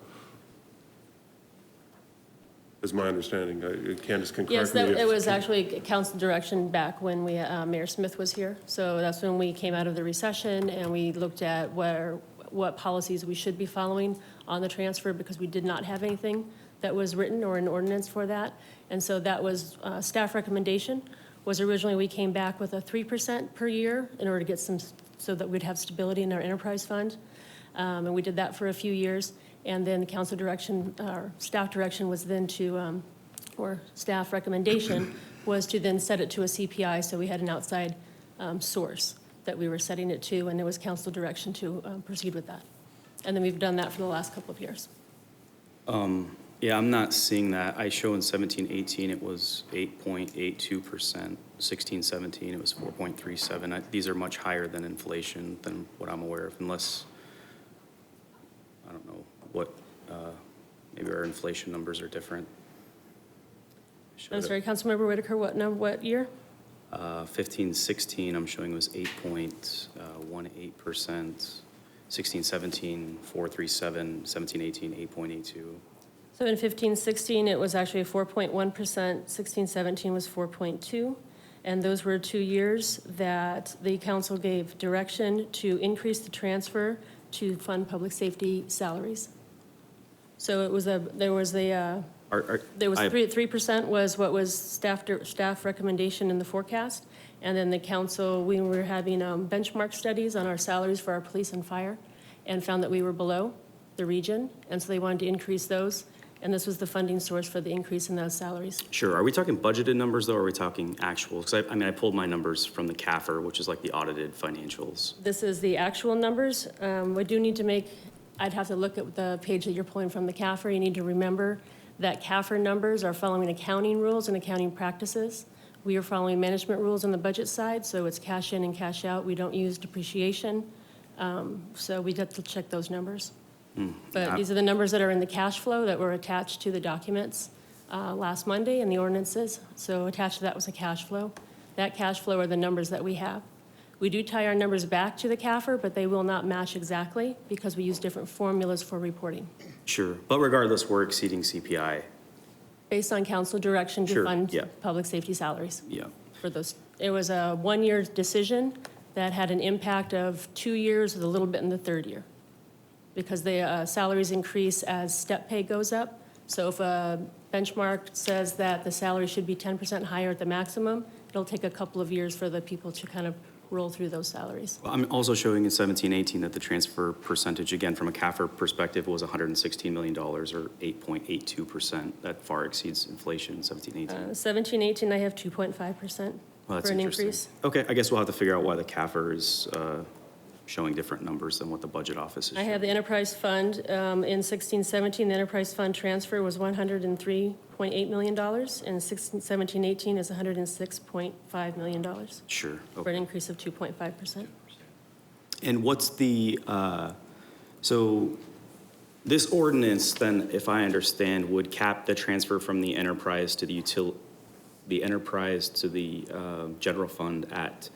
Is my understanding. Candace can correct me. Yes, it was actually council direction back when Mayor Smith was here. So that's when we came out of the recession and we looked at what policies we should be following on the transfer, because we did not have anything that was written or an ordinance for that. And so that was staff recommendation. Was originally we came back with a 3% per year in order to get so that we'd have stability in our enterprise fund. And we did that for a few years. And then the council direction, or staff direction was then to, or staff recommendation was to then set it to a CPI. So we had an outside source that we were setting it to, and it was council direction to proceed with that. And then we've done that for the last couple of years. Yeah, I'm not seeing that. I show in 17-18 it was 8.82%, 16-17 it was 4.37. These are much higher than inflation, than what I'm aware of, unless, I don't know what, maybe our inflation numbers are different. I'm sorry, Councilmember Whitaker, what year? 15-16, I'm showing it was 8.18%, 16-17, 4.37, 17-18, 8.82. So in 15-16, it was actually 4.1%, 16-17 was 4.2, and those were 2 years that the council gave direction to increase the transfer to fund public safety salaries. So it was there was 3% was what was staff recommendation in the forecast, and then the council, we were having benchmark studies on our salaries for our police and fire, and found that we were below the region, and so they wanted to increase those. And this was the funding source for the increase in those salaries. Sure. Are we talking budgeted numbers, though, or are we talking actual? Because I pulled my numbers from the CAFR, which is like the audited financials. This is the actual numbers. We do need to I'd have to look at the page that you're pulling from the CAFR. You need to remember that CAFR numbers are following accounting rules and accounting practices. We are following management rules on the budget side, so it's cash in and cash out. We don't use depreciation, so we'd have to check those numbers. But these are the numbers that are in the cash flow that were attached to the documents last Monday and the ordinances. So attached to that was a cash flow. That cash flow are the numbers that we have. We do tie our numbers back to the CAFR, but they will not match exactly because we use different formulas for reporting. Sure, but regardless, we're exceeding CPI. Based on council direction to Sure, fund yeah. public safety salaries. Yeah. For those, it was a one-year decision that had an impact of 2 years with a little bit in the third year. Because the salaries increase as step pay goes up. So if a benchmark says that the salary should be 10% higher at the maximum, it'll take a couple of years for the people to kind of roll through those salaries. Well, I'm also showing in 17-18 that the transfer percentage, again, from a CAFR perspective, was $116 million, or 8.82%. That far exceeds inflation in 17-18. 17-18, I have 2.5% Well, for that's an interesting. increase. Okay, I guess we'll have to figure out why the CAFR is showing different numbers than what the budget office is I showing. have the enterprise fund, in 16-17, the enterprise fund transfer was $103.8 million, and 16-17-18 is $106.5 million. Sure, For an okay. increase of 2.5%. And what's the, so this ordinance then, if I understand, would cap the transfer from the enterprise to the general fund at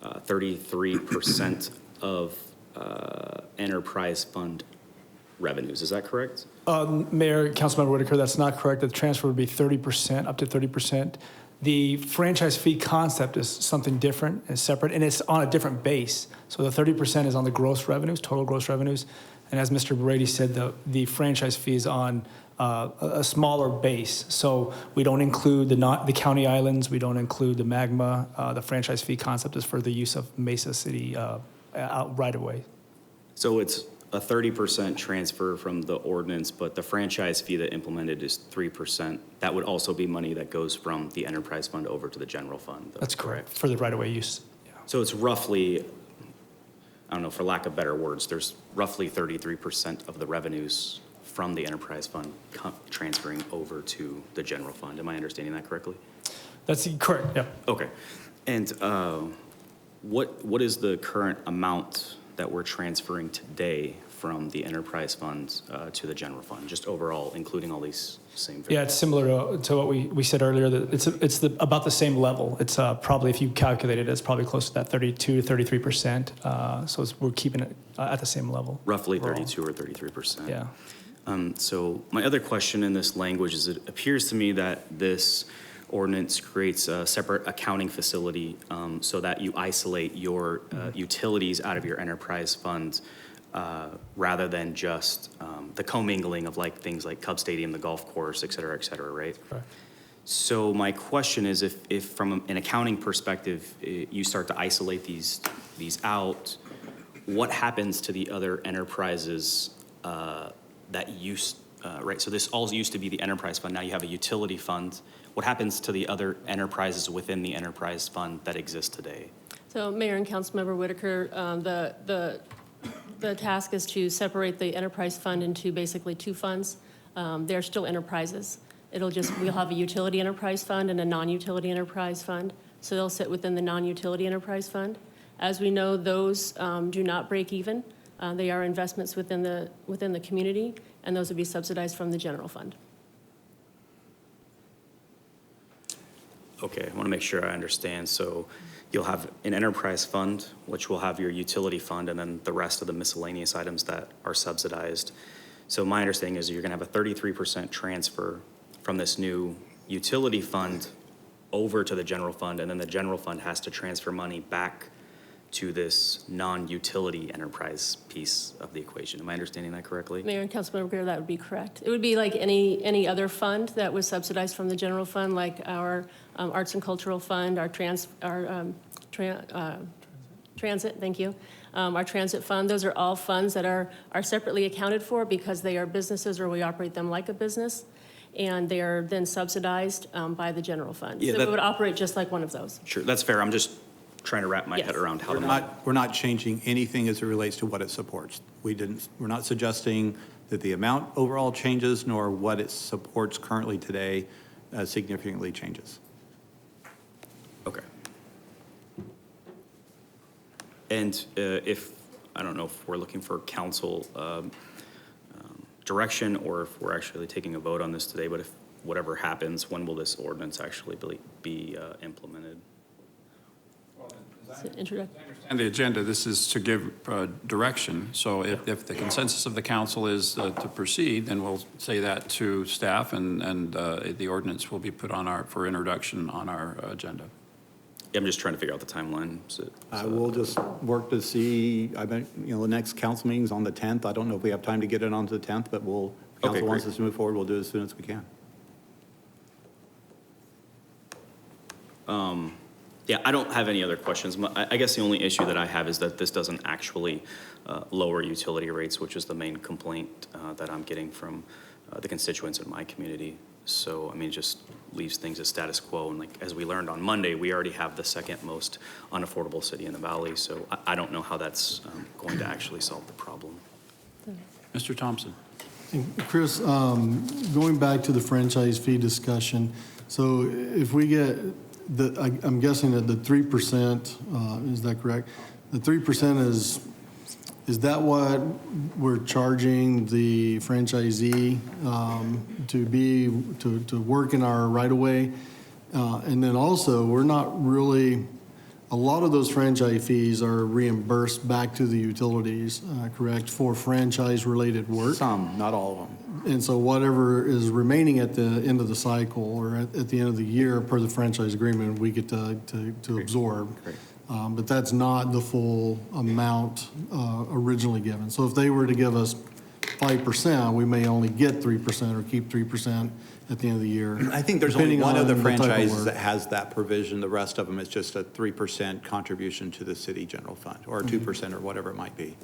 33% of enterprise fund revenues. Is that correct? Mayor, Councilmember Whitaker, that's not correct. The transfer would be 30%, up to 30%. The franchise fee concept is something different and separate, and it's on a different base. So the 30% is on the gross revenues, total gross revenues. And as Mr. Brady said, the franchise fee is on a smaller base. So we don't include the county islands, we don't include the Magma. The franchise fee concept is for the use of Mesa City right away. So it's a 30% transfer from the ordinance, but the franchise fee that implemented is 3%. That would also be money that goes from the enterprise fund over to the general fund. That's correct, for the right of way use. Yeah. So it's roughly, I don't know, for lack of better words, there's roughly 33% of the revenues from the enterprise fund transferring over to the general fund. Am I understanding that correctly? That's correct, yeah. Okay. And what is the current amount that we're transferring today from the enterprise funds to the general fund, just overall, including all these same? Yeah, it's similar to what we said earlier, that it's about the same level. It's probably, if you calculate it, it's probably close to that 32 to 33%. So we're keeping it at the same level. Roughly overall. 32 or 33%. Yeah. So my other question in this language is, it appears to me that this ordinance creates a separate accounting facility so that you isolate your utilities out of your enterprise funds rather than just the commingling of like things like Cub Stadium, the golf course, et cetera, right? Correct. So my question is, if from an accounting perspective, you start to isolate these out, what happens to the other enterprises that used, right? So this all used to be the enterprise fund. Now you have a utility fund. What happens to the other enterprises within the enterprise fund that exist today? So Mayor and Councilmember Whitaker, the task is to separate the enterprise fund into basically two funds. They're still enterprises. We'll have a utility enterprise fund and a non-utility enterprise fund. So they'll sit within the non-utility enterprise fund. As we know, those do not break even. They are investments within the community, and those would be subsidized from the general fund. Okay, I want to make sure I understand. So you'll have an enterprise fund, which will have your utility fund, and then the rest of the miscellaneous items that are subsidized. So my understanding is you're going to have a 33% transfer from this new utility fund over to the general fund, and then the general fund has to transfer money back to this non-utility enterprise piece of the equation. Am I understanding that correctly? Mayor and Councilmember Greer, that would be correct. It would be like any other fund that was subsidized from the general fund, like our arts and cultural fund, our transit, thank you, our transit fund. Those are all funds that are separately accounted for because they are businesses or we operate them like a business, and they are then subsidized by the general fund. Yeah, so it would operate just like one of those. Sure, that's fair. I'm just trying to wrap my head around how We're not changing anything as it relates to what it supports. We're not suggesting that the amount overall changes, nor what it supports currently today significantly changes. Okay. And I don't know if we're looking for council direction or if we're actually taking a vote on this today, but if whatever happens, when will this ordinance actually be implemented? Well, as Introduction. And the agenda, this is to give direction. So if the consensus of the council is to proceed, then we'll say that to staff, and the ordinance will be put on for introduction on our agenda. I'm just trying to figure out the timeline. We'll just work to see, I bet, the next council meeting's on the 10th. I don't know if we have time to get it onto the 10th, but if council wants us to move forward, we'll do it as soon as we can. Yeah, I don't have any other questions. I guess the only issue that I have is that this doesn't actually lower utility rates, which is the main complaint that I'm getting from the constituents in my community. So, I mean, it just leaves things as status quo. And like, as we learned on Monday, we already have the second most unaffordable city in the valley. So I don't know how that's going to actually solve the problem. Mr. Thompson. Chris, going back to the franchise fee discussion, so if we get I'm guessing that the 3%, is that correct? The 3% is that what we're charging the franchisee to work in our right of way? And then also, we're not really, a lot of those franchise fees are reimbursed back to the utilities, correct, for franchise-related work? Some, not all of them. And so whatever is remaining at the end of the cycle or at the end of the year per the franchise agreement, we get to absorb. But that's not the full amount originally given. So if they were to give us 5%, we may only get 3% or keep 3% at the end of the year. I think there's only depending one on of the type of franchises work. that has that provision. The rest of them is just a 3% contribution to the city general fund, or 2% or whatever it might be.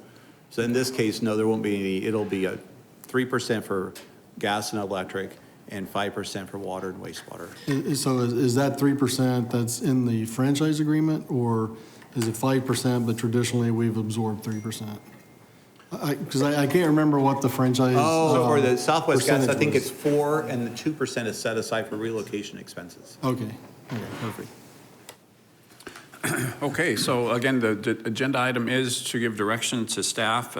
So in this case, no, there won't be any. It'll be a 3% for gas and electric and 5% for water and wastewater. So is that 3% that's in the franchise agreement, or is it 5%, but traditionally we've absorbed 3%? Because I can't remember what the franchise. So for the Southwest Gas, I percentage think was. it's 4, and the 2% is set aside for relocation expenses. Okay, perfect. Okay, so again, the agenda item is to give direction to staff.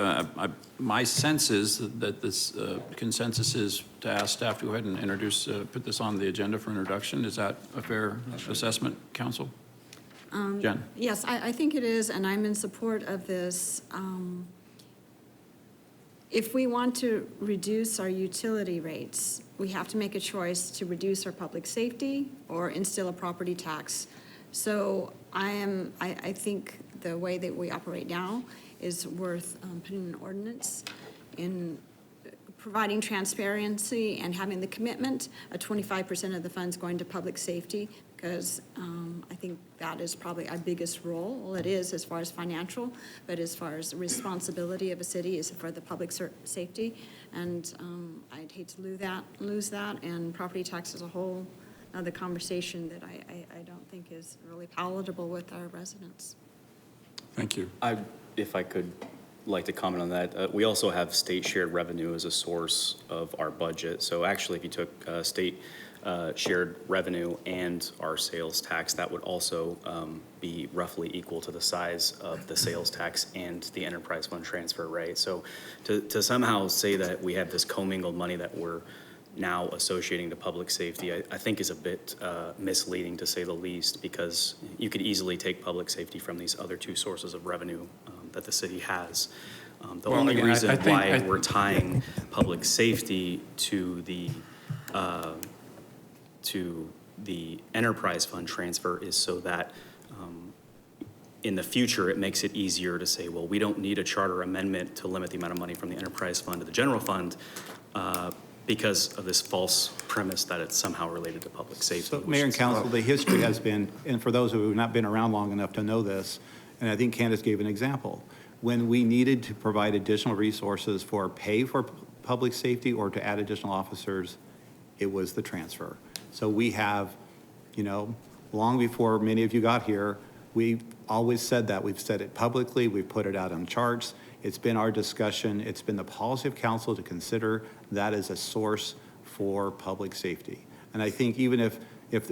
My sense is that this consensus is to ask staff to go ahead and introduce, put this on the agenda for introduction. Is that a fair assessment, council? Jen? Yes, I think it is, and I'm in support of this. If we want to reduce our utility rates, we have to make a choice to reduce our public safety or instill a property tax. So I think the way that we operate now is worth putting an ordinance in providing transparency and having the commitment of 25% of the funds going to public safety, because I think that is probably our biggest role. Well, it is as far as financial, but as far as the responsibility of a city is for the public safety. And I'd hate to lose that, and property tax as a whole, another conversation that I don't think is really palatable with our residents. Thank you. If I could like to comment on that. We also have state shared revenue as a source of our budget. So actually, if you took state shared revenue and our sales tax, that would also be roughly equal to the size of the sales tax and the enterprise fund transfer, right? So to somehow say that we have this commingled money that we're now associating to public safety, I think is a bit misleading, to say the least, because you could easily take public safety from these other two sources of revenue that the city has. The Well, only again, reason I think- why we're tying public safety to the enterprise fund transfer is so that in the future, it makes it easier to say, well, we don't need a charter amendment to limit the amount of money from the enterprise fund to the general fund, because of this false premise that it's somehow related to public safety. So, which Mayor and is- Council, the history has been, and for those who have not been around long enough to know this, and I think Candace gave an example, when we needed to provide additional resources for pay for public safety or to add additional officers, it was the transfer. So we have, long before many of you got here, we always said that. We've said it publicly, we've put it out on charts. It's been our discussion, it's been the policy of council to consider that as a source for public safety. And I think even if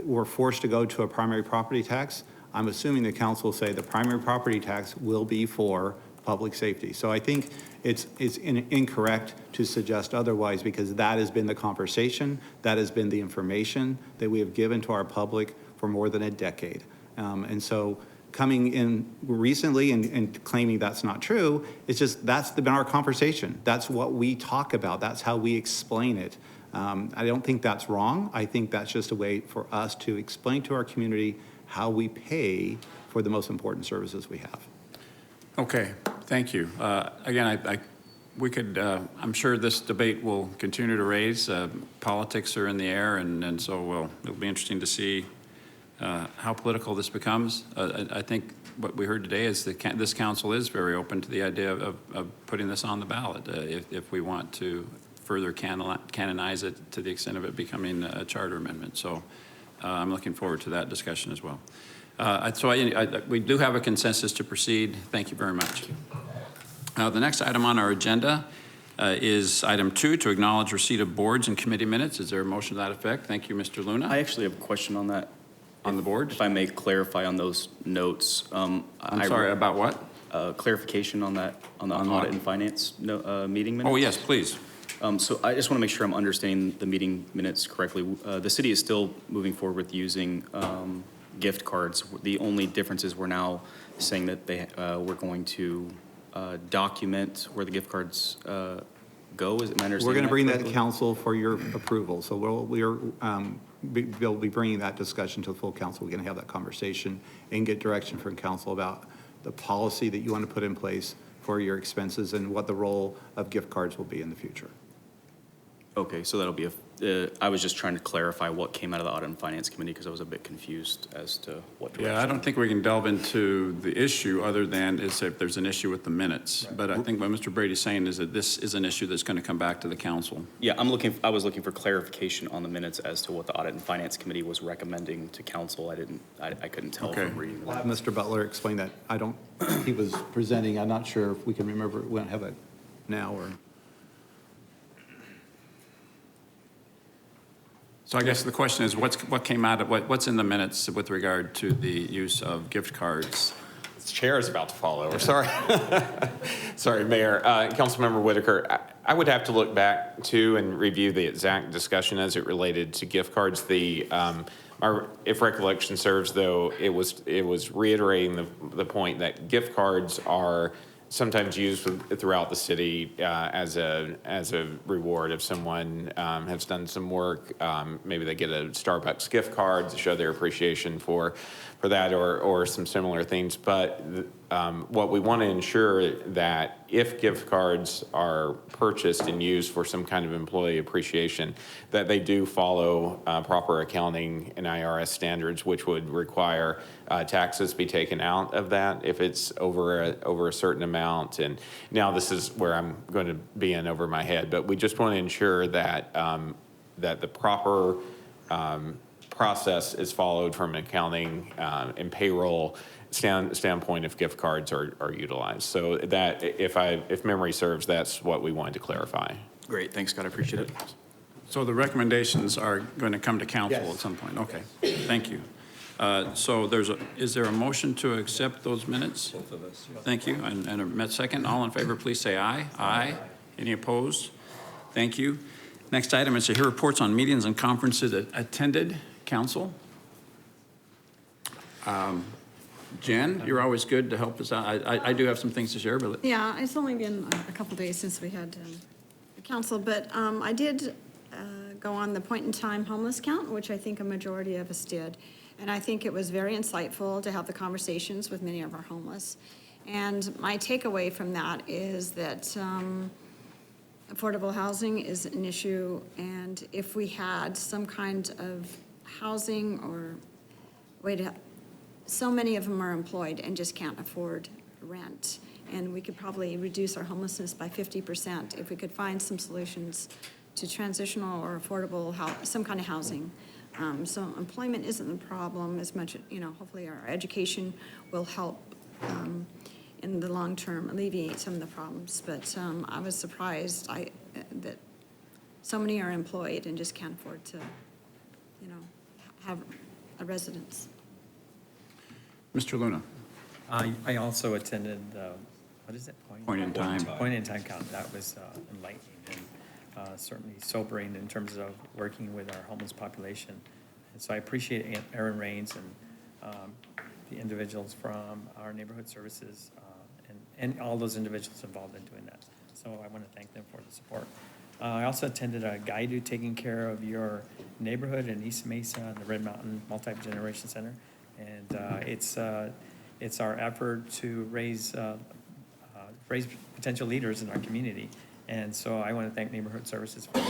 we're forced to go to a primary property tax, I'm assuming the council will say the primary property tax will be for public safety. So I think it's incorrect to suggest otherwise, because that has been the conversation, that has been the information that we have given to our public for more than a decade. And so coming in recently and claiming that's not true. It's just, that's been our conversation. That's what we talk about. That's how we explain it. I don't think that's wrong. I think that's just a way for us to explain to our community how we pay for the most important services we have. Okay, thank you. Again, we could, I'm sure this debate will continue to raise. Politics are in the air, and so it'll be interesting to see how political this becomes. I think what we heard today is that this council is very open to the idea of putting this on the ballot if we want to further canonize it to the extent of it becoming a charter amendment. So I'm looking forward to that discussion as well. We do have a consensus to proceed. Thank you very much. The next item on our agenda is item 2, to acknowledge receipt of boards and committee minutes. Is there a motion to that effect? Thank you, Mr. Luna. I actually have a question on that. On the board? If I may clarify on those notes. I'm sorry, about what? Clarification on that, on the audit and finance meeting minutes. Oh, yes, please. So I just want to make sure I'm understanding the meeting minutes correctly. The city is still moving forward with using gift cards. The only difference is we're now saying that we're going to document where the gift cards go. Is it my understanding? We're going to bring that to correctly? council for your approval. So we'll be bringing that discussion to the full council. We're going to have that conversation and get direction from council about the policy that you want to put in place for your expenses and what the role of gift cards will be in the future. Okay, so that'll be I was just trying to clarify what came out of the Audit and Finance Committee because I was a bit confused as to what direction. Yeah, I don't think we can delve into the issue other than is if there's an issue with the minutes. But I think what Mr. Brady's saying is that this is an issue that's going to come back to the council. Yeah, I was looking for clarification on the minutes as to what the Audit and Finance Committee was recommending to council. I couldn't tell from reading We'll that. have Mr. Butler explain that. He was presenting. I'm not sure if we can remember. We don't have it now or. So I guess the question is, what came out of, what's in the minutes with regard to the use of gift cards? This chair is about to fall over. Sorry. Sorry, Mayor. Councilmember Whitaker, I would have to look back to and review the exact discussion as it related to gift cards. If recollection serves, though, it was reiterating the point that gift cards are sometimes used throughout the city as a reward if someone has done some work. Maybe they get a Starbucks gift card to show their appreciation for that or some similar things. But what we want to ensure that if gift cards are purchased and used for some kind of employee appreciation, that they do follow proper accounting and IRS standards, which would require taxes be taken out of that if it's over a certain amount. And now this is where I'm going to be in over my head, but we just want to ensure that that the proper process is followed from an accounting and payroll standpoint if gift cards are utilized. So that, if memory serves, that's what we wanted to clarify. Great, thanks, Scott, I appreciate it. So the recommendations are going to come to council Yes. at some point? Okay, thank you. So is there a motion to accept those minutes? Both of us. Thank you, and a second. All in favor, please say aye. Aye. Any opposed? Thank you. Next item is to hear reports on meetings and conferences attended. Council? Jen, you're always good to help us out. I do have some things to share, but Yeah, it's only been a couple days since we had the council, but I did go on the point-in-time homeless count, which I think a majority of us did. And I think it was very insightful to have the conversations with many of our homeless. And my takeaway from that is that affordable housing is an issue, and if we had some kind of housing or way to, so many of them are employed and just can't afford rent. And we could probably reduce our homelessness by 50% if we could find some solutions to transitional or affordable, some kind of housing. So employment isn't the problem as much, hopefully our education will help in the long term alleviate some of the problems. But I was surprised that so many are employed and just can't afford to, have a residence. Mr. Luna. I also attended what is it? Point in time. Point in time count. That was enlightening and certainly sobering in terms of working with our homeless population. And so I appreciate Aaron Raines and the individuals from our neighborhood services and all those individuals involved in doing that. So I want to thank them for the support. I also attended a guide to taking care of your neighborhood in East Mesa and the Red Mountain Multi-Generation Center. And it's our effort to raise potential leaders in our community. And so I want to thank Neighborhood Services for doing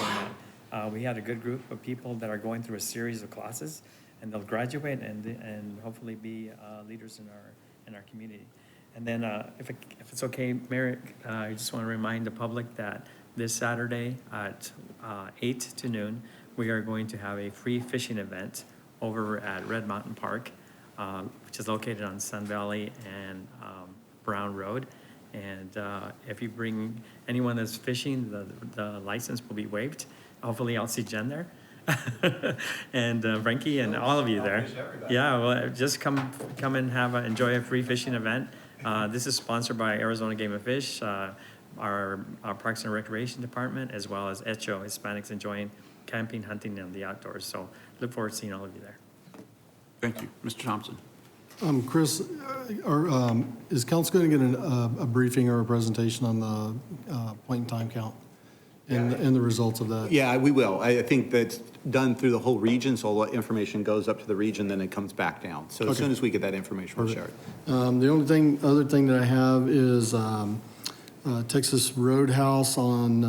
that. We had a good group of people that are going through a series of classes, and they'll graduate and hopefully be leaders in our community. And then if it's okay, Mayor, I just want to remind the public that this Saturday at 8 to noon, we are going to have a free fishing event over at Red Mountain Park, which is located on Sun Valley and Brown Road. And if you bring anyone that's fishing, the license will be waived. Hopefully I'll see Jen there. And Frankie and all of you there. Yeah, well, just come and enjoy a free fishing event. This is sponsored by Arizona Game and Fish, our Parks and Recreation Department, as well as ECHO, Hispanics Enjoying Camping, Hunting, and the Outdoors. So look forward to seeing all of you there. Thank you. Mr. Thompson. Chris, is council going to get a briefing or a presentation on the point-in-time count and the results of that? Yeah, we will. I think that's done through the whole region, so all the information goes up to the region, then it comes back down. So as soon as we get that information, we'll share it. The other thing that I have is Texas Roadhouse on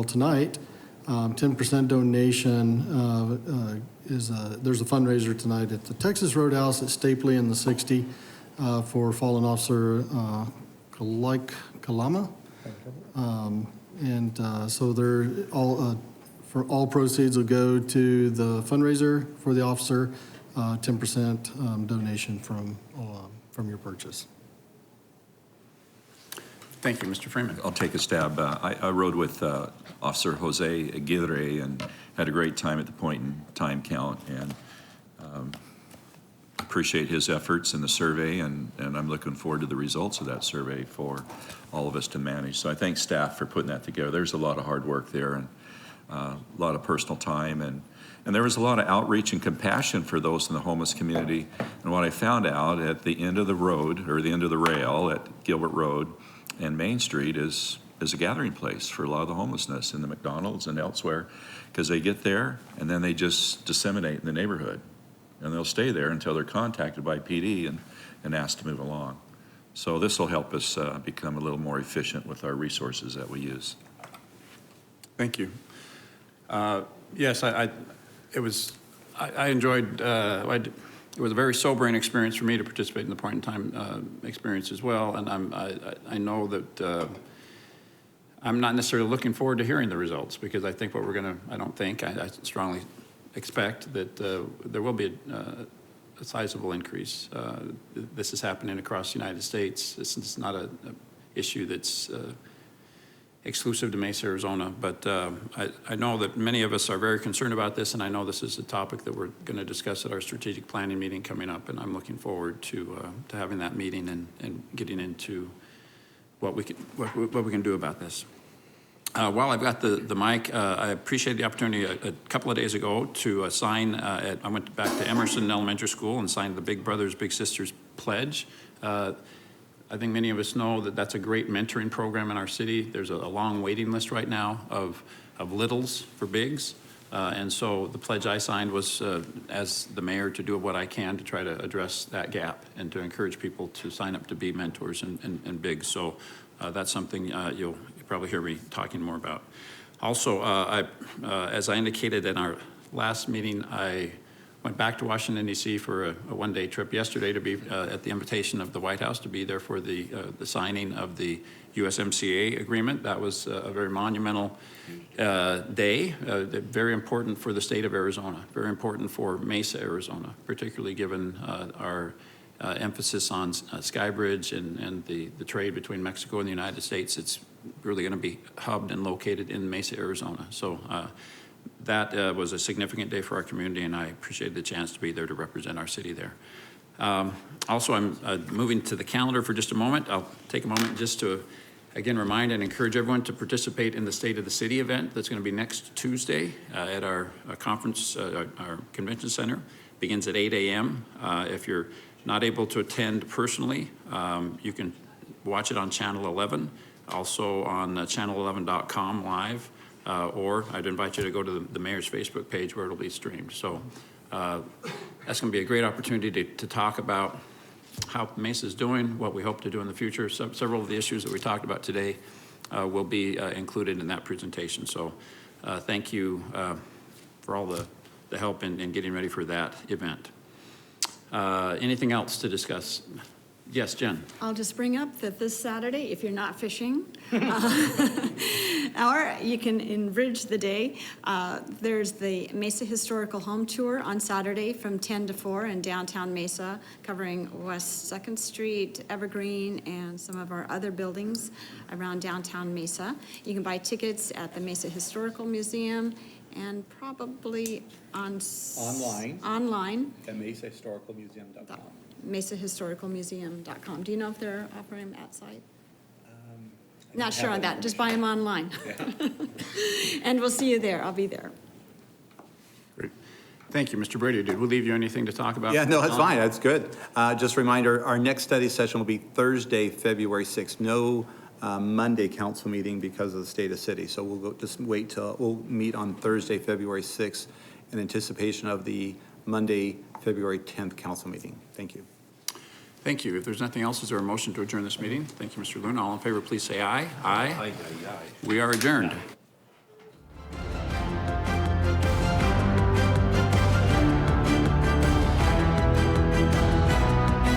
tonight, 10% donation there's a fundraiser tonight at the Texas Roadhouse at Stapley in the 60 for fallen officer Kalama. So they're all proceeds will go to the fundraiser for the officer, 10% donation from your purchase. Thank you, Mr. Freeman. I'll take a stab. I rode with Officer Jose Aguirre and had a great time at the point-in-time count, and appreciate his efforts in the survey, and I'm looking forward to the results of that survey for all of us to manage. So I thank staff for putting that together. There's a lot of hard work there and a lot of personal time, and there was a lot of outreach and compassion for those in the homeless community. And what I found out at the end of the road, or the end of the rail at Gilbert Road and Main Street is a gathering place for a lot of the homelessness in the McDonald's and elsewhere, because they get there and then they just disseminate in the neighborhood, and they'll stay there until they're contacted by PD and asked to move along. So this will help us become a little more efficient with our resources that we use. Thank you. Yes, I enjoyed, it was a very sobering experience for me to participate in the point-in-time experience as well, and I know that I'm not necessarily looking forward to hearing the results, because I think I strongly expect that there will be a sizable increase. This is happening across the United States. This is not an issue that's exclusive to Mesa, Arizona, but I know that many of us are very concerned about this, and I know this is a topic that we're going to discuss at our strategic planning meeting coming up, and I'm looking forward to having that meeting and getting into what we can do about this. While I've got the mic, I appreciate the opportunity a couple of days ago to sign, I went back to Emerson Elementary School and signed the Big Brothers Big Sisters Pledge. I think many of us know that that's a great mentoring program in our city. There's a long waiting list right now of littles for bigs. And so the pledge I signed was, as the mayor, to do what I can to try to address that gap and to encourage people to sign up to be mentors and bigs. So that's something you'll probably hear me talking more about. Also, as I indicated in our last meeting, I went back to Washington, D.C. for a one-day trip yesterday to be at the invitation of the White House to be there for the signing of the USMCA agreement. That was a very monumental day, very important for the state of Arizona, very important for Mesa, Arizona, particularly given our emphasis on Skybridge and the trade between Mexico and the United States. It's really going to be hubbed and located in Mesa, Arizona. So that was a significant day for our community, and I appreciated the chance to be there to represent our city there. Also, I'm moving to the calendar for just a moment. I'll take a moment just to, again, remind and encourage everyone to participate in the State of the City event that's going to be next Tuesday at our conference, our convention center. Begins at 8 a.m. If you're not able to attend personally, you can watch it on Channel 11, also on channel11.com live, or I'd invite you to go to the mayor's Facebook page where it'll be streamed. So that's going to be a great opportunity to talk about how Mesa's doing, what we hope to do in the future. Several of the issues that we talked about today will be included in that presentation. So thank you for all the help in getting ready for that event. Anything else to discuss? Yes, Jen. I'll just bring up that this Saturday, if you're not fishing, or you can enrich the day, there's the Mesa Historical Home Tour on Saturday from 10 to 4 in downtown Mesa, covering West 2nd Street, Evergreen, and some of our other buildings around downtown Mesa. You can buy tickets at the Mesa Historical Museum and probably online. At mesahistoricalmuseum.com. mesahistoricalmuseum.com. Do you know if they're offering them outside? Not sure on that, just buy them online. And we'll see you there, I'll be there. Great. Thank you, Mr. Brady. Did we leave you anything to talk about? Yeah, no, that's fine, that's good. Just a reminder, our next study session will be Thursday, February 6th. No Monday council meeting because of the state of city. So we'll just wait till, we'll meet on Thursday, February 6th in anticipation of the Monday, February 10th council meeting. Thank you. Thank you. If there's nothing else, is there a motion to adjourn this meeting? Thank you, Mr. Luna. All in favor, please say aye. Aye. We are adjourned.